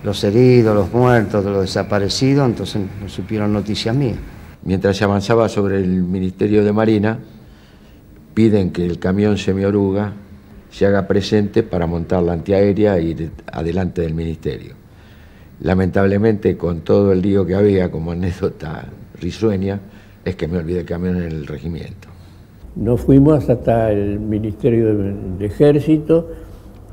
los heridos, los muertos, los desaparecidos, entonces no supieron noticias mías. Mientras se avanzaba sobre el Ministerio de Marina, piden que el camión semioruga se haga presente para montar la antiaérea e ir adelante del ministerio. Lamentablemente, con todo el lío que había, como anécdota risueña, es que me olvidé el camión en el regimiento. Nos fuimos hasta el Ministerio de Ejército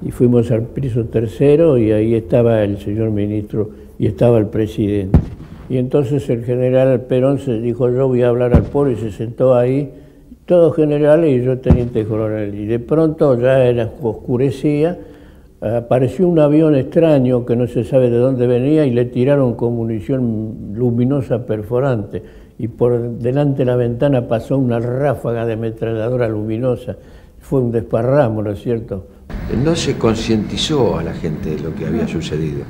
y fuimos al piso 3 y ahí estaba el señor ministro y estaba el presidente. Y entonces el general Perón se dijo, yo voy a hablar al pueblo, y se sentó ahí, todos generales y yo teniente coronel. Y de pronto, ya oscurecía, apareció un avión extraño que no se sabe de dónde venía y le tiraron con munición luminosa perforante. Y por delante de la ventana pasó una ráfaga de ametralladora luminosa. Fue un desparramo, ¿no es cierto? No se concientizó a la gente de lo que había sucedido.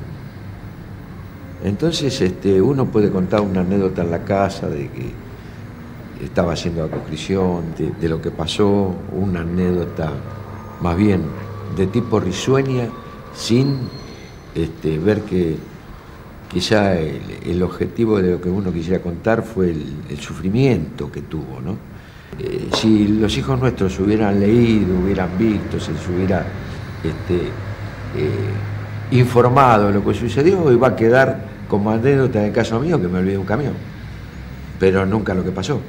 Entonces uno puede contar una anécdota en la casa de que estaba haciendo la conscripción, de lo que pasó, una anécdota más bien de tipo risueña, sin ver que quizá el objetivo de lo que uno quisiera contar fue el sufrimiento que tuvo, ¿no? Si los hijos nuestros hubieran leído, hubieran visto, se les hubiera informado de lo que sucedió, iba a quedar como anécdota en el caso mío que me olvidé un camión, pero nunca lo que pasó.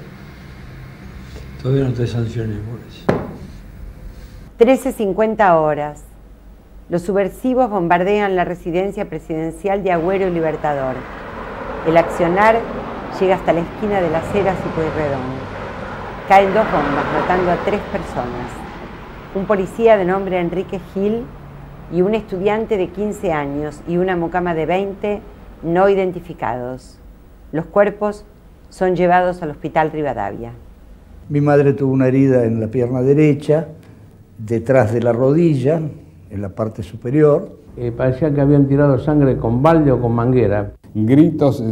Todavía no te sanciones, Boris. 13:50 horas. Los subversivos bombardean la residencia presidencial de Agüero y Libertador. El accionar llega hasta la esquina de Las Heras y Pueyrredón. Caen 2 bombas, matando a 3 personas. Un policía de nombre Enrique Gil y un estudiante de 15 años y una mucama de 20 no identificados. Los cuerpos son llevados al Hospital Rivadavia. Mi madre tuvo una herida en la pierna derecha, detrás de la rodilla, en la parte superior. Parecía que habían tirado sangre con balde o con manguera. Gritos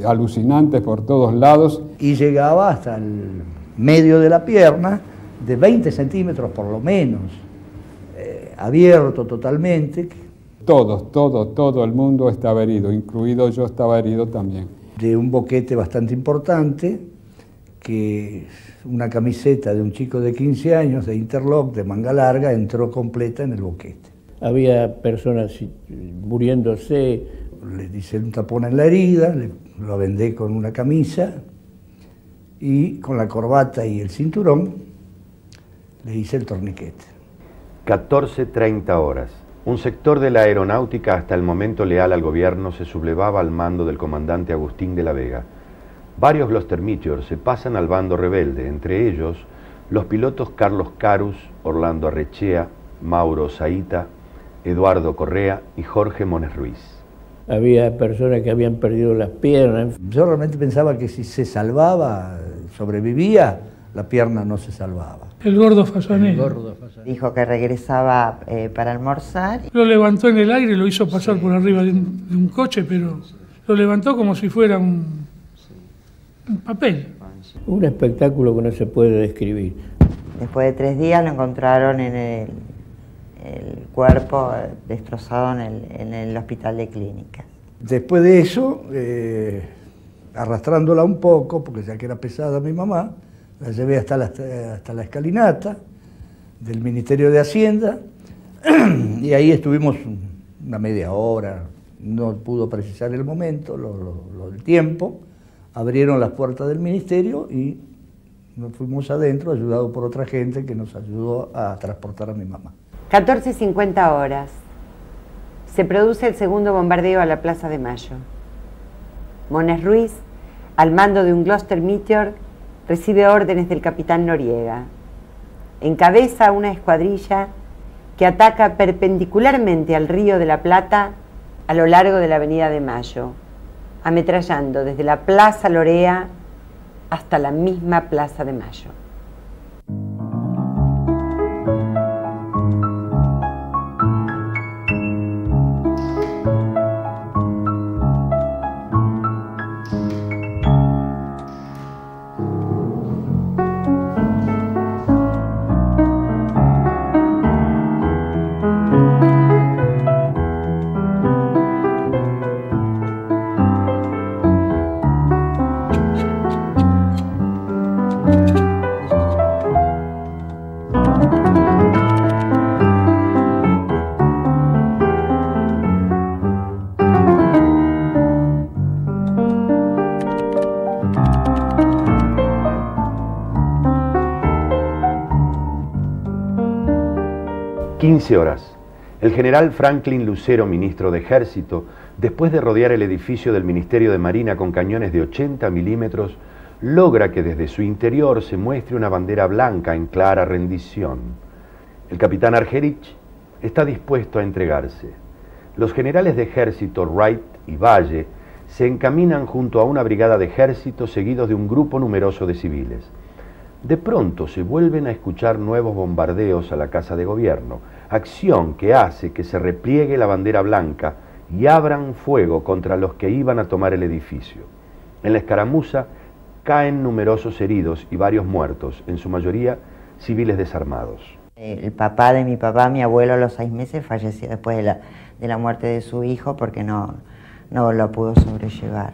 alucinantes por todos lados. Y llegaba hasta el medio de la pierna, de 20 centímetros por lo menos, abierto totalmente. todo el mundo estaba herido, incluido yo estaba herido también. De un boquete bastante importante, que una camiseta de un chico de 15 años, de interlock, de manga larga, entró completa en el boquete. Había personas muriéndose. Le hice un tapón en la herida, lo vendé con una camisa y con la corbata y el cinturón le hice el torniquete. 14:30 horas. Un sector de la aeronáutica hasta el momento leal al gobierno se sublevaba al mando del comandante Agustín de la Vega. Varios Gloster Meteor se pasan al bando rebelde, entre ellos los pilotos Carlos Carus, Orlando Arrechea, Mauro Saita, Eduardo Correa y Jorge Mones Ruiz. Había personas que habían perdido las piernas. Yo realmente pensaba que si se salvaba, sobrevivía, la pierna no se salvaba. El gordo Fasanero. Dijo que regresaba para almorzar. Lo levantó en el aire y lo hizo pasar por arriba de un coche, pero lo levantó como si fuera un papel. Un espectáculo que no se puede describir. Después de 3 días lo encontraron en el cuerpo destrozado en el hospital de clínicas. Después de eso, arrastrándola un poco, porque ya que era pesada mi mamá, la llevé hasta la escalinata del Ministerio de Hacienda y ahí estuvimos una media hora, no pudo precisar el momento, el tiempo, abrieron las puertas del ministerio y nos fuimos adentro, ayudados por otra gente que nos ayudó a transportar a mi mamá. 14:50 horas. Se produce el segundo bombardeo a la Plaza de Mayo. Mones Ruiz, al mando de un Gloster Meteor, recibe órdenes del capitán Noriega. Encabeza una escuadrilla que ataca perpendicularmente al Río de la Plata a lo largo de la Avenida de Mayo, ametrallando desde la Plaza Lorea hasta la misma Plaza de Mayo. Horas. El general Franklin Lucero, ministro de Ejército, después de rodear el edificio del Ministerio de Marina con cañones de 80 milímetros, logra que desde su interior se muestre una bandera blanca en clara rendición. El capitán Argerich está dispuesto a entregarse. Los generales de Ejército Wright y Valle se encaminan junto a una brigada de ejército seguidos de un grupo numeroso de civiles. De pronto se vuelven a escuchar nuevos bombardeos a la Casa de Gobierno, acción que hace que se repliegue la bandera blanca y abran fuego contra los que iban a tomar el edificio. En la escaramuza caen numerosos heridos y varios muertos, en su mayoría civiles desarmados. El papá de mi papá, mi abuelo, a los 6 meses falleció después de la muerte de su hijo porque no lo pudo sobrellevar.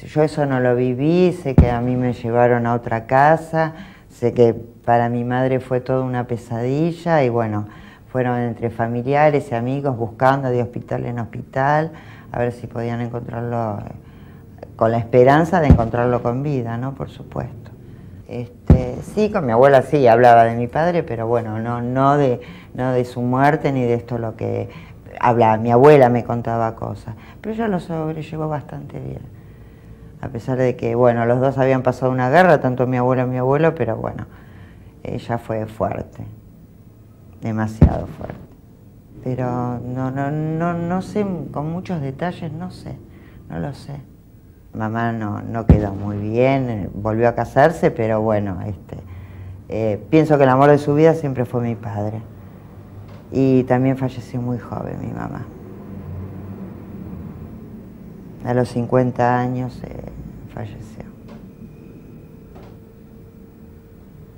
Yo eso no lo viví, sé que a mí me llevaron a otra casa, sé que para mi madre fue toda una pesadilla y bueno, fueron entre familiares y amigos buscando de hospital en hospital a ver si podían encontrarlo, con la esperanza de encontrarlo con vida, ¿no? Por supuesto. Sí, con mi abuela sí hablaba de mi padre, pero bueno, no de su muerte ni de esto lo que hablaba. Mi abuela me contaba cosas, pero ella lo sobrellevó bastante bien. A pesar de que, bueno, los dos habían pasado una guerra, tanto mi abuela y mi abuelo, pero bueno, ella fue fuerte, demasiado fuerte. Pero no sé, con muchos detalles, no lo sé. Mamá no quedó muy bien, volvió a casarse, pero bueno, pienso que el amor de su vida siempre fue mi padre. Y también falleció muy joven mi mamá. A los 50 años falleció.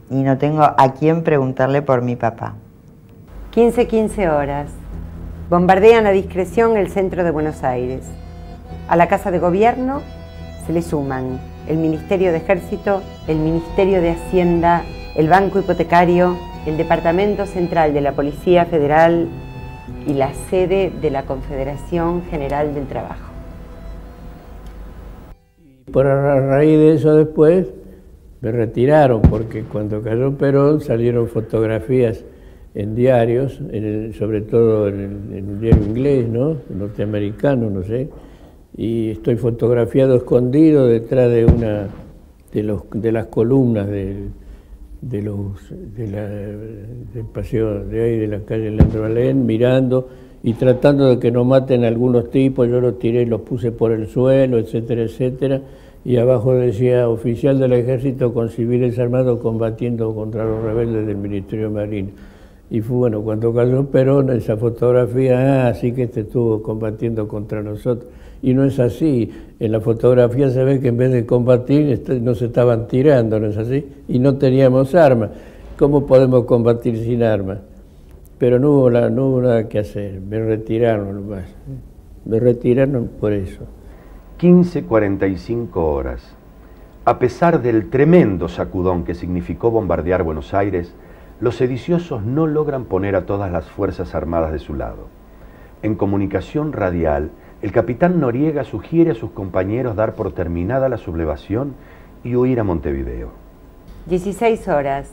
Y no tengo a quién preguntarle por mi papá. 15 horas. Bombardean a discreción el centro de Buenos Aires. A la Casa de Gobierno se le suman el Ministerio de Ejército, el Ministerio de Hacienda, el Banco Hipotecario, el Departamento Central de la Policía Federal y la sede de la Confederación General del Trabajo. Por a raíz de eso después me retiraron, porque cuando cayó Perón salieron fotografías en diarios, sobre todo en el diario inglés, ¿no? Norteamericano, no sé, y estoy fotografiado escondido detrás de una de las columnas del paseo de ahí de la calle Leandro Alén, mirando y tratando de que no maten a algunos tipos. Yo los tiré y los puse por el suelo, etcétera, etcétera, y abajo decía: oficial del ejército con civiles armados combatiendo contra los rebeldes del Ministerio Marino. Y fue bueno, cuando cayó Perón, esa fotografía, así que estuvo combatiendo contra nosotros. Y no es así. En la fotografía se ve que en vez de combatir nos estaban tirando, ¿no es así? Y no teníamos armas. ¿Cómo podemos combatir sin armas? Pero no hubo nada que hacer. Me retiraron nomás. Me retiraron por eso. 15:45 horas. A pesar del tremendo sacudón que significó bombardear Buenos Aires, los sediciosos no logran poner a todas las Fuerzas Armadas de su lado. En comunicación radial, el capitán Noriega sugiere a sus compañeros dar por terminada la sublevación y huir a Montevideo. 16 horas.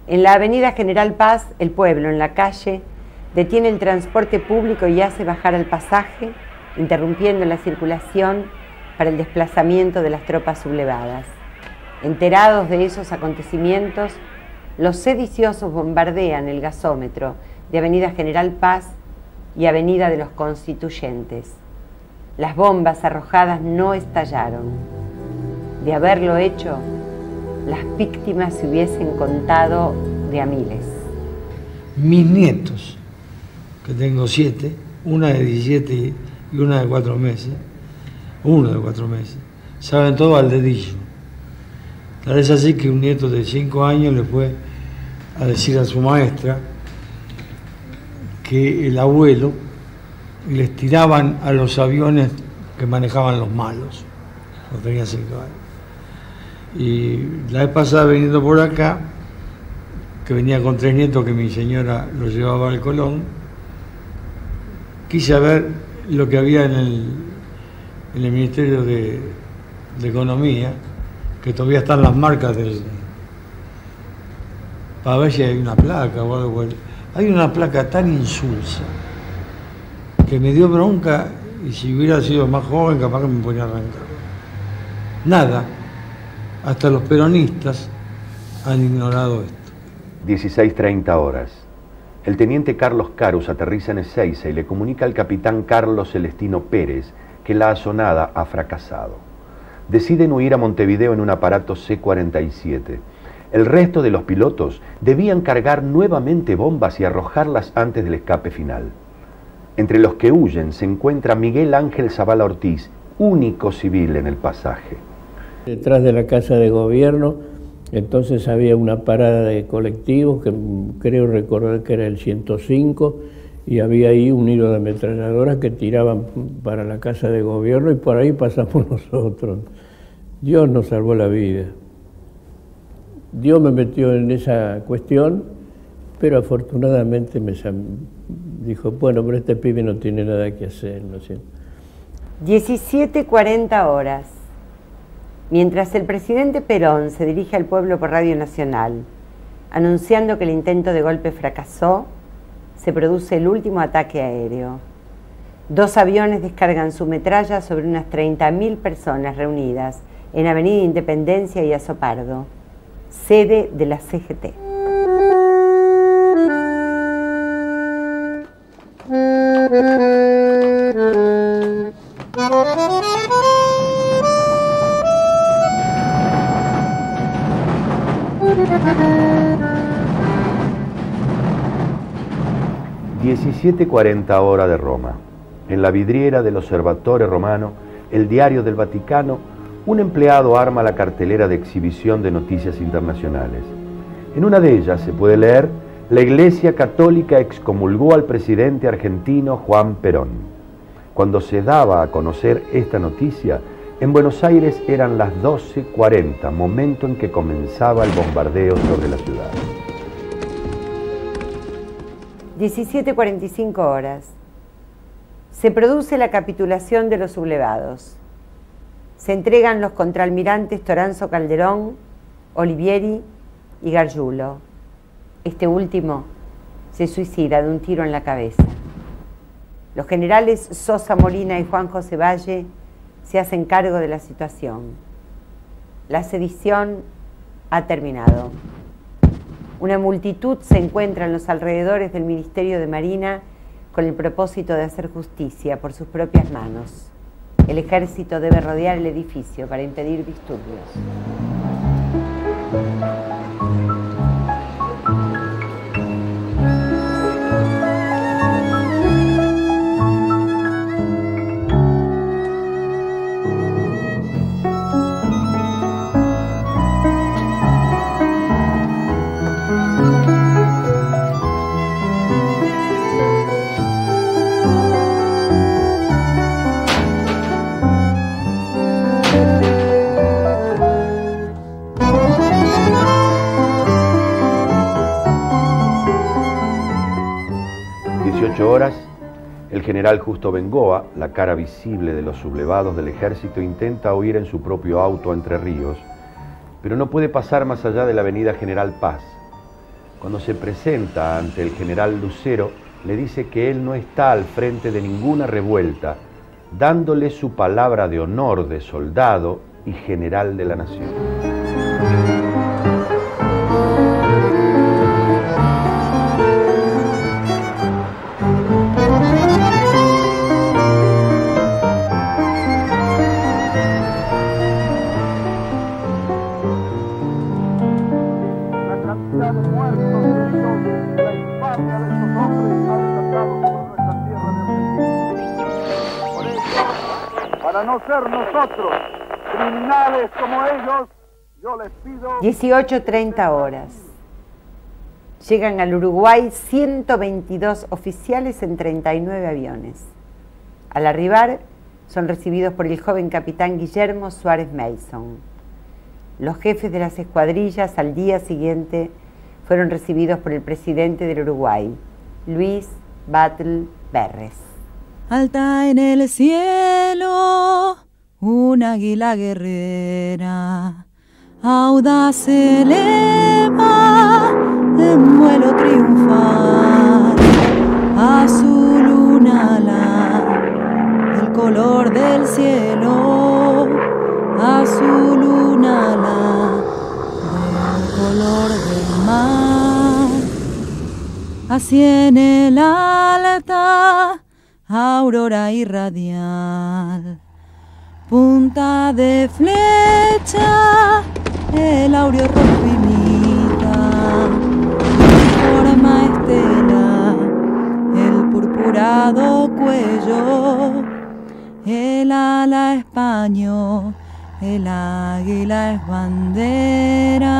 En la avenida General Paz, el pueblo, en la calle, detiene el transporte público y hace bajar al pasaje, interrumpiendo la circulación para el desplazamiento de las tropas sublevadas. Enterados de esos acontecimientos, los sediciosos bombardean el gasómetro de Avenida General Paz y Avenida de los Constituyentes. Las bombas arrojadas no estallaron. De haberlo hecho, las víctimas se hubiesen contado de a miles. Mis nietos, que tengo 7, una de 17 y una de 4 meses, uno de 4 meses, saben todo al dedillo. Tal vez así que un nieto de 5 años le fue a decir a su maestra que el abuelo les tiraban a los aviones que manejaban los malos. No tenía 5 años. Y la vez pasada veniendo por acá, que venía con 3 nietos que mi señora los llevaba al Colón, quise ver lo que había en el Ministerio de Economía, que todavía están las marcas para ver si hay una placa o algo. Hay una placa tan insulsa que me dio bronca, y si hubiera sido más joven capaz que me ponía a arrancar. Nada, hasta los peronistas han ignorado esto. 16:30 horas. El teniente Carlos Carus aterriza en Ezeiza y le comunica al capitán Carlos Celestino Pérez que la asonada ha fracasado. Deciden huir a Montevideo en un aparato C-47. El resto de los pilotos debían cargar nuevamente bombas y arrojarlas antes del escape final. Entre los que huyen se encuentra Miguel Ángel Zavala Ortiz, único civil en el pasaje. Detrás de la Casa de Gobierno, entonces había una parada de colectivos, que creo recordar que era el 105, y había ahí un hilo de ametralladoras que tiraban para la Casa de Gobierno, y por ahí pasamos nosotros. Dios nos salvó la vida. Dios me metió en esa cuestión, pero afortunadamente me dijo, bueno, pero este pibe no tiene nada que hacer, ¿no es cierto? 17:40 horas. Mientras el presidente Perón se dirige al pueblo por Radio Nacional, anunciando que el intento de golpe fracasó, se produce el último ataque aéreo. 2 aviones descargan su metralla sobre unas 30.000 personas reunidas en Avenida Independencia y Azopardo, sede de la CGT. (17:40 hora de Roma). En la vidriera del Osservatore Romano, el diario del Vaticano, un empleado arma la cartelera de exhibición de noticias internacionales. En una de ellas se puede leer la Iglesia Católica excomulgó al presidente argentino Juan Perón. Cuando se daba a conocer esta noticia, en Buenos Aires eran las 12:40, momento en que comenzaba el bombardeo sobre la ciudad. 17:45 horas. Se produce la capitulación de los sublevados. Se entregan los contraalmirantes Toranzo Calderón, Olivieri y Gargiulo. Este último se suicida de un tiro en la cabeza. Los generales Sosa Molina y Juan José Valle se hacen cargo de la situación. La sedición ha terminado. Una multitud se encuentra en los alrededores del Ministerio de Marina con el propósito de hacer justicia por sus propias manos. El ejército debe rodear el edificio para impedir disturbios. 18 horas, el general Justo Bengoa, la cara visible de los sublevados del ejército, intenta huir en su propio auto a Entre Ríos, pero no puede pasar más allá de la avenida General Paz. Cuando se presenta ante el general Lucero, le dice que él no está al frente de ninguna revuelta, dándole su palabra de honor de soldado y general de la nación. 18:30 horas. Llegan al Uruguay 122 oficiales en 39 aviones. Al arribar, son recibidos por el joven capitán Guillermo Suárez Mason. Los jefes de las escuadrillas al día siguiente fueron recibidos por el presidente del Uruguay, Luis Batlle Berres. Alta en el cielo, un águila guerrera, audaz eleva en vuelo triunfal, azul un ala, el color del cielo, azul un ala, del color del mar, así en el alta, aurora irradial, punta de flecha, el áureo rojo imita, forma estela, el purpurado cuello, el ala es paño, el águila es bandera,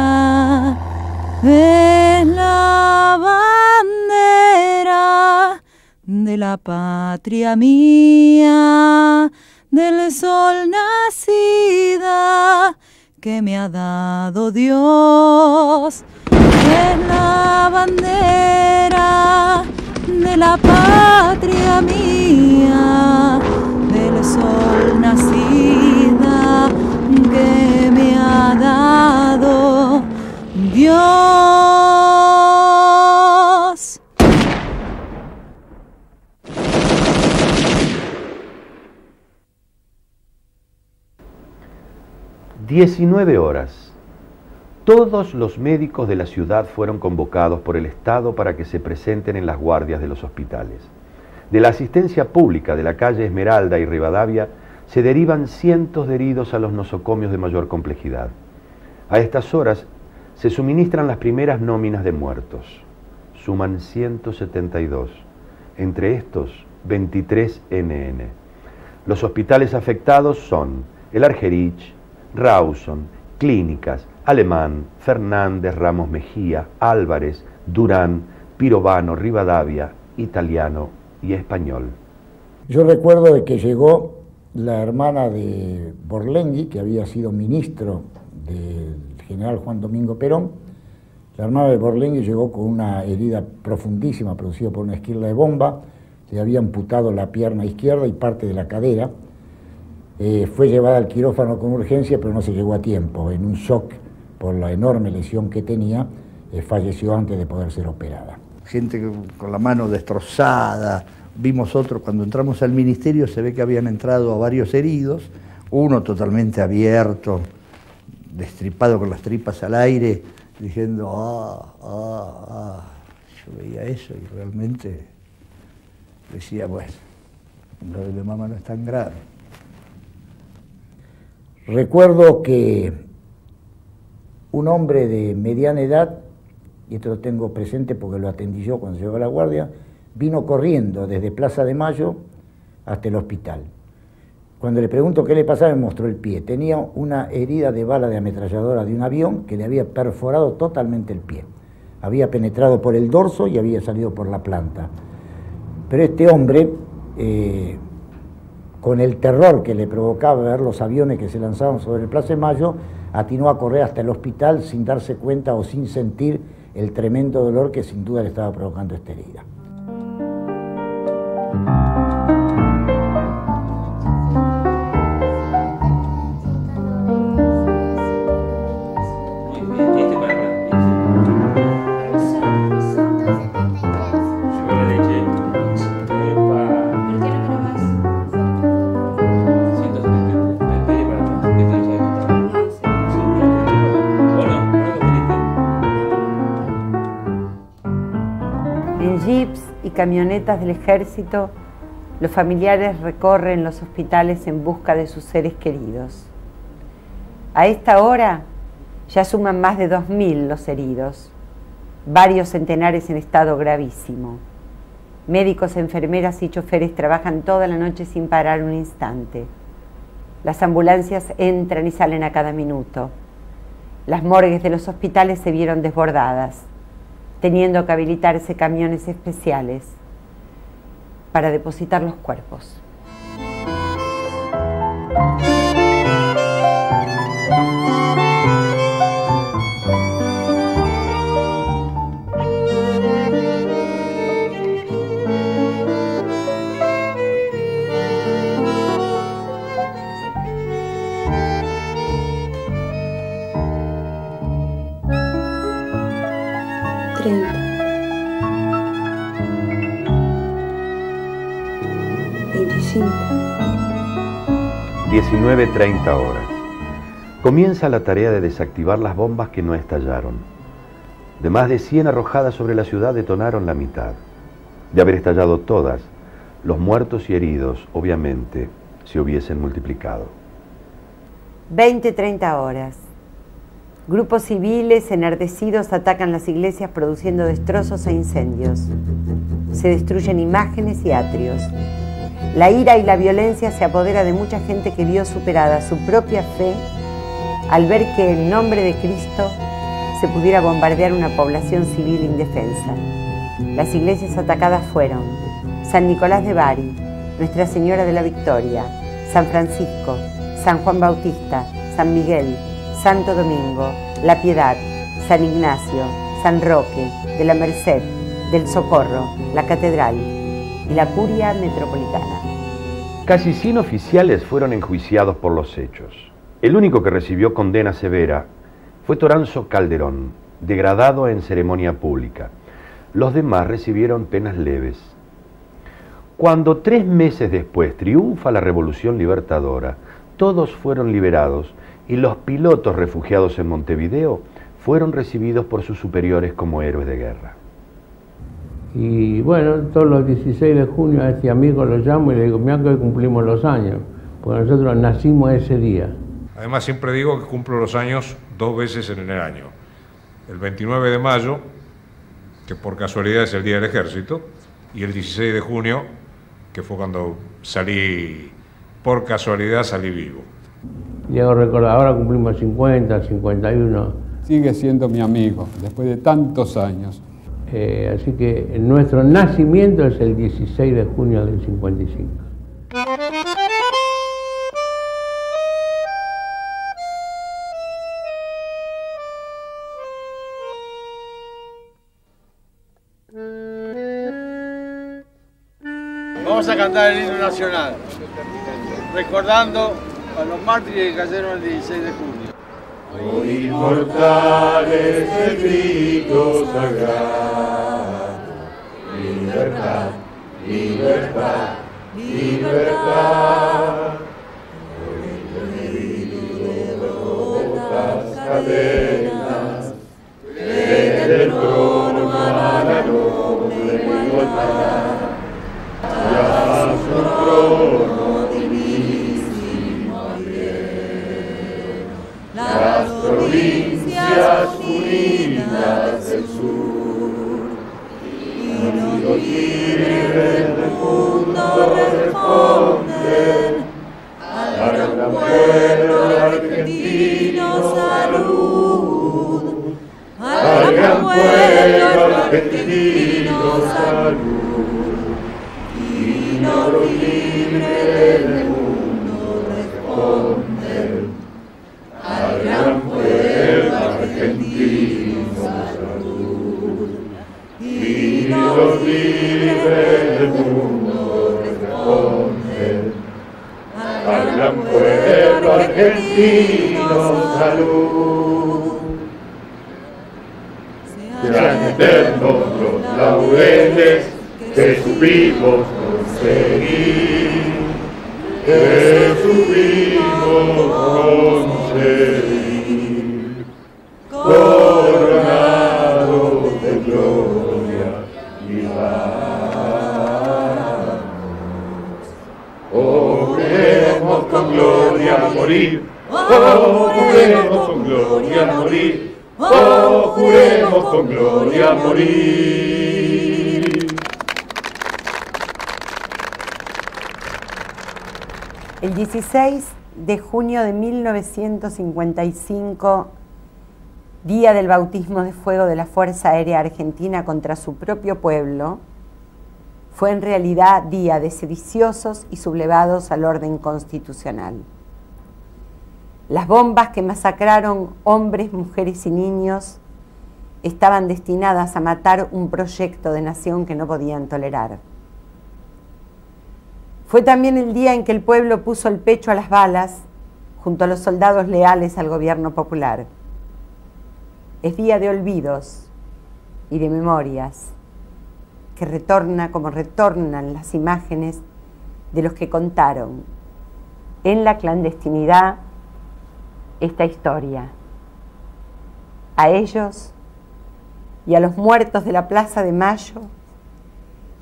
es la bandera de la patria mía, del sol nacida que me ha dado Dios. Es la bandera de la patria mía, del sol nacida que me ha dado Dios. 19 horas. Todos los médicos de la ciudad fueron convocados por el Estado para que se presenten en las guardias de los hospitales. De la asistencia pública de la calle Esmeralda y Rivadavia se derivan cientos de heridos a los nosocomios de mayor complejidad. A estas horas se suministran las primeras nóminas de muertos. Suman 172. Entre estos, 23 NN. Los hospitales afectados son el Argerich, Rawson, Clínicas, Alemán, Fernández, Ramos Mejía, Álvarez, Durán, pirovano, Rivadavia, italiano y español. Yo recuerdo de que llegó la hermana de Borlenghi, que había sido ministro del general Juan Domingo Perón. La hermana de Borlenghi llegó con una herida profundísima producida por una esquirla de bomba, le había amputado la pierna izquierda y parte de la cadera. Fue llevada al quirófano con urgencia, pero no se llegó a tiempo. En un shock por la enorme lesión que tenía, falleció antes de poder ser operada. Gente con la mano destrozada. Vimos otro, cuando entramos al ministerio se ve que habían entrado a varios heridos, uno totalmente abierto, destripado con las tripas al aire, diciendo, Yo veía eso y realmente decía, bueno, lo de mi mamá no es tan grave. Recuerdo que un hombre de mediana edad, y esto lo tengo presente porque lo atendí yo cuando llegó a la guardia, vino corriendo desde Plaza de Mayo hasta el hospital. Cuando le pregunto qué le pasaba, me mostró el pie. Tenía una herida de bala de ametralladora de un avión que le había perforado totalmente el pie. Había penetrado por el dorso y había salido por la planta. Pero este hombre, con el terror que le provocaba ver los aviones que se lanzaban sobre el Plaza de Mayo, atinó a correr hasta el hospital sin darse cuenta o sin sentir el tremendo dolor que sin duda le estaba provocando esta herida. Camionetas del ejército, los familiares recorren los hospitales en busca de sus seres queridos. A esta hora ya suman más de 2.000 los heridos, varios centenares en estado gravísimo. Médicos, enfermeras y choferes trabajan toda la noche sin parar un instante. Las ambulancias entran y salen a cada minuto. Las morgues de los hospitales se vieron desbordadas, teniendo que habilitarse camiones especiales para depositar los cuerpos. Sí. 19:30 horas. Comienza la tarea de desactivar las bombas que no estallaron. De más de 100 arrojadas sobre la ciudad detonaron la mitad. De haber estallado todas, los muertos y heridos, obviamente, se hubiesen multiplicado. 20:30 horas. Grupos civiles enardecidos atacan las iglesias produciendo destrozos e incendios. Se destruyen imágenes y atrios. La ira y la violencia se apodera de mucha gente que vio superada su propia fe al ver que en nombre de Cristo se pudiera bombardear una población civil indefensa. Las iglesias atacadas fueron San Nicolás de Bari, Nuestra Señora de la Victoria, San Francisco, San Juan Bautista, San Miguel, Santo Domingo, La Piedad, San Ignacio, San Roque, de la Merced, del Socorro, la Catedral y la Curia Metropolitana. Casi 100 oficiales fueron enjuiciados por los hechos. El único que recibió condena severa fue Toranzo Calderón, degradado en ceremonia pública. Los demás recibieron penas leves. Cuando 3 meses después triunfa la Revolución Libertadora, todos fueron liberados y los pilotos refugiados en Montevideo fueron recibidos por sus superiores como héroes de guerra. Y bueno, todos los 16 de junio a este amigo lo llamo y le digo, mira que hoy cumplimos los años, porque nosotros nacimos ese día. Además siempre digo que cumplo los años 2 veces en el año. El 29 de mayo, que por casualidad es el Día del Ejército, y el 16 de junio, que fue cuando salí, por casualidad salí vivo. Y hago recordar, ahora cumplimos 50, 51. Sigue siendo mi amigo, después de tantos años. Así que nuestro nacimiento es el 16 de junio del 55. Vamos a cantar el himno nacional, recordando a los mártires que cayeron el 16 de junio. Oh, inmortales el grito sagrado, libertad, libertad, libertad. Hoy rotas cadenas, desde el trono a la noble igualdad. Ya su trono divísimo abrió las provincias unidas del sur, y los libres del mundo responden al gran pueblo argentino salud, al gran pueblo argentino salud. Los libres del mundo responden al gran pueblo argentino salud. Y los libres del mundo responden al gran pueblo argentino salud. Sean eternos los laureles que supimos conseguir, que supimos conseguir, coronados de gloria y paz. Oh, juremos con gloria a morir, oh, juremos con gloria a morir, oh, juremos con gloria a morir. El 16 de junio de 1955, día del bautismo de fuego de la Fuerza Aérea Argentina contra su propio pueblo, fue en realidad día de sediciosos y sublevados al orden constitucional. Las bombas que masacraron hombres, mujeres y niños estaban destinadas a matar un proyecto de nación que no podían tolerar. Fue también el día en que el pueblo puso el pecho a las balas junto a los soldados leales al gobierno popular. Es día de olvidos y de memorias, que retorna como retornan las imágenes de los que contaron en la clandestinidad esta historia. A ellos y a los muertos de la Plaza de Mayo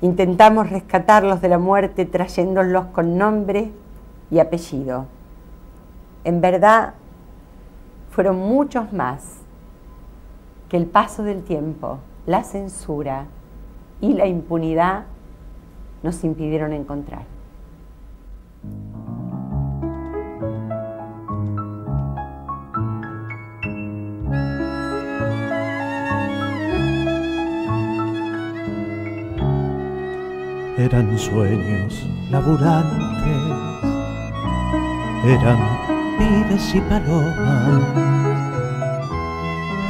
intentamos rescatarlos de la muerte trayéndolos con nombre y apellido. En verdad, fueron muchos más que el paso del tiempo, la censura y la impunidad nos impidieron encontrar. Eran sueños laburantes, eran pibes y palomas,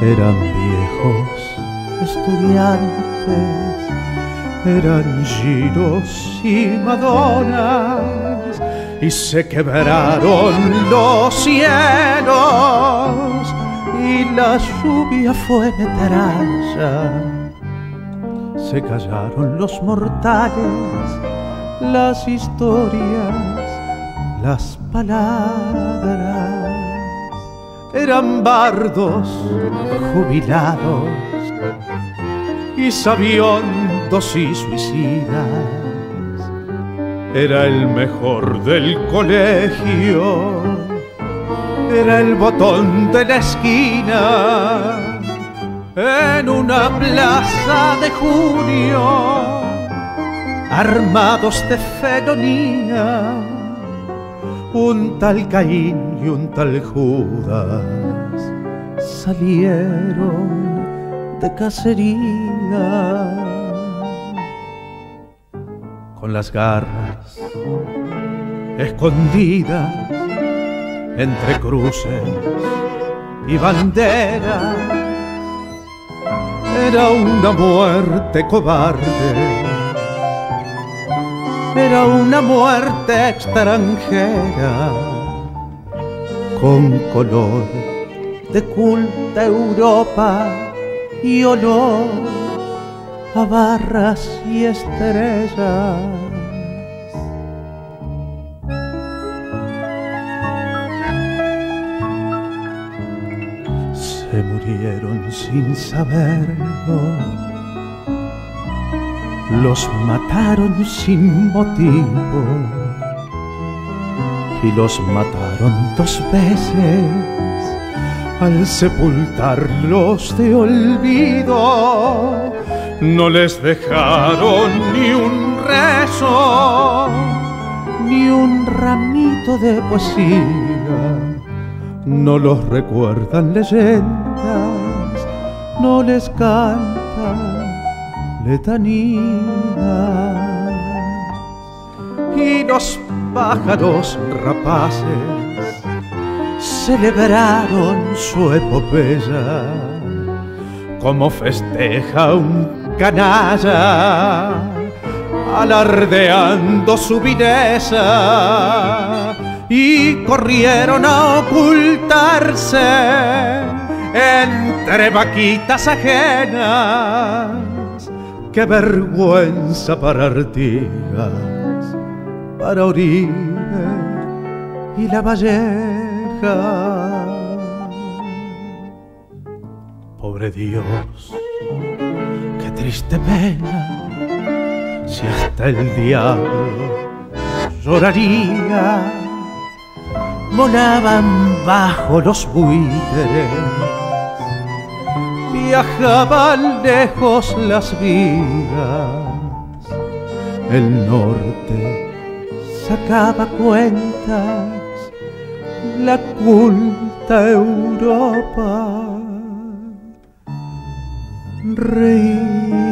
eran viejos estudiantes, eran giros y madonas, y se quebraron los cielos, y la lluvia fue metralla. Se callaron los mortales, las historias, las palabras. Eran bardos jubilados y sabiondos y suicidas. Era el mejor del colegio, era el botón de la esquina. En una plaza de junio, armados de felonía, un tal Caín y un tal Judas salieron de cacería, con las garras escondidas entre cruces y banderas. Era una muerte cobarde, era una muerte extranjera, con color de culta Europa y olor a barras y estrellas. Se murieron sin saberlo, los mataron sin motivo y los mataron 2 veces al sepultarlos de olvido. No les dejaron ni un rezo, ni un ramito de poesía. No los recuerdan leyendas, no les cantan letanías. Y los pájaros rapaces celebraron su epopeya como festeja un canalla, alardeando su vileza, y corrieron a ocultarse entre vaquitas ajenas. Qué vergüenza para Artigas, para Oribe y La Valleja. Pobre Dios, qué triste pena, si hasta el diablo lloraría. Volaban bajo los buitres, viajaban lejos las vidas. El norte sacaba cuentas, la culta Europa reía.